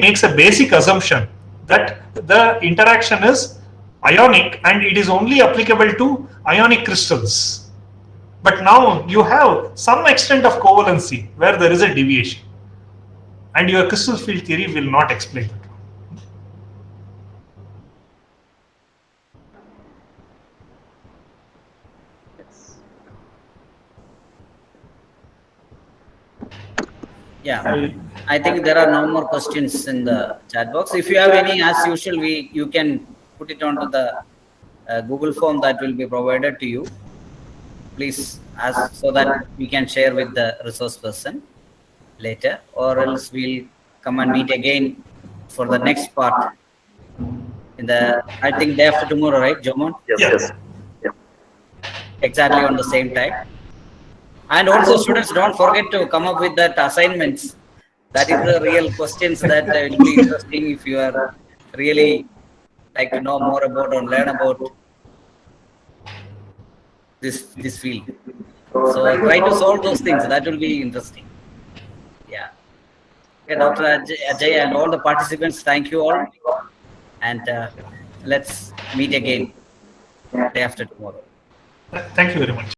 makes a basic assumption that the interaction is ionic and it is only applicable to ionic crystals. But now you have some extent of covalency where there is a deviation, and your crystal field theory will not explain that. Yeah, I think there are no more questions in the chat box. If you have any, as usual, you can put it onto the Google form that will be provided to you. Please ask so that we can share with the resource person later, or else we'll come and meet again for the next part. in the, I think, day after tomorrow, right, Jomon? Yes, Yeah. yes. Yeah. Exactly on the same time. And also, students, don't forget to come up with that assignments. That is the real questions that will be interesting if you are really like to know more about or learn about this field. So try to solve those things. That will be interesting. Yeah. Okay, Dr. Ajay and all the participants, thank you all. And let's meet again day after tomorrow. Thank you very much.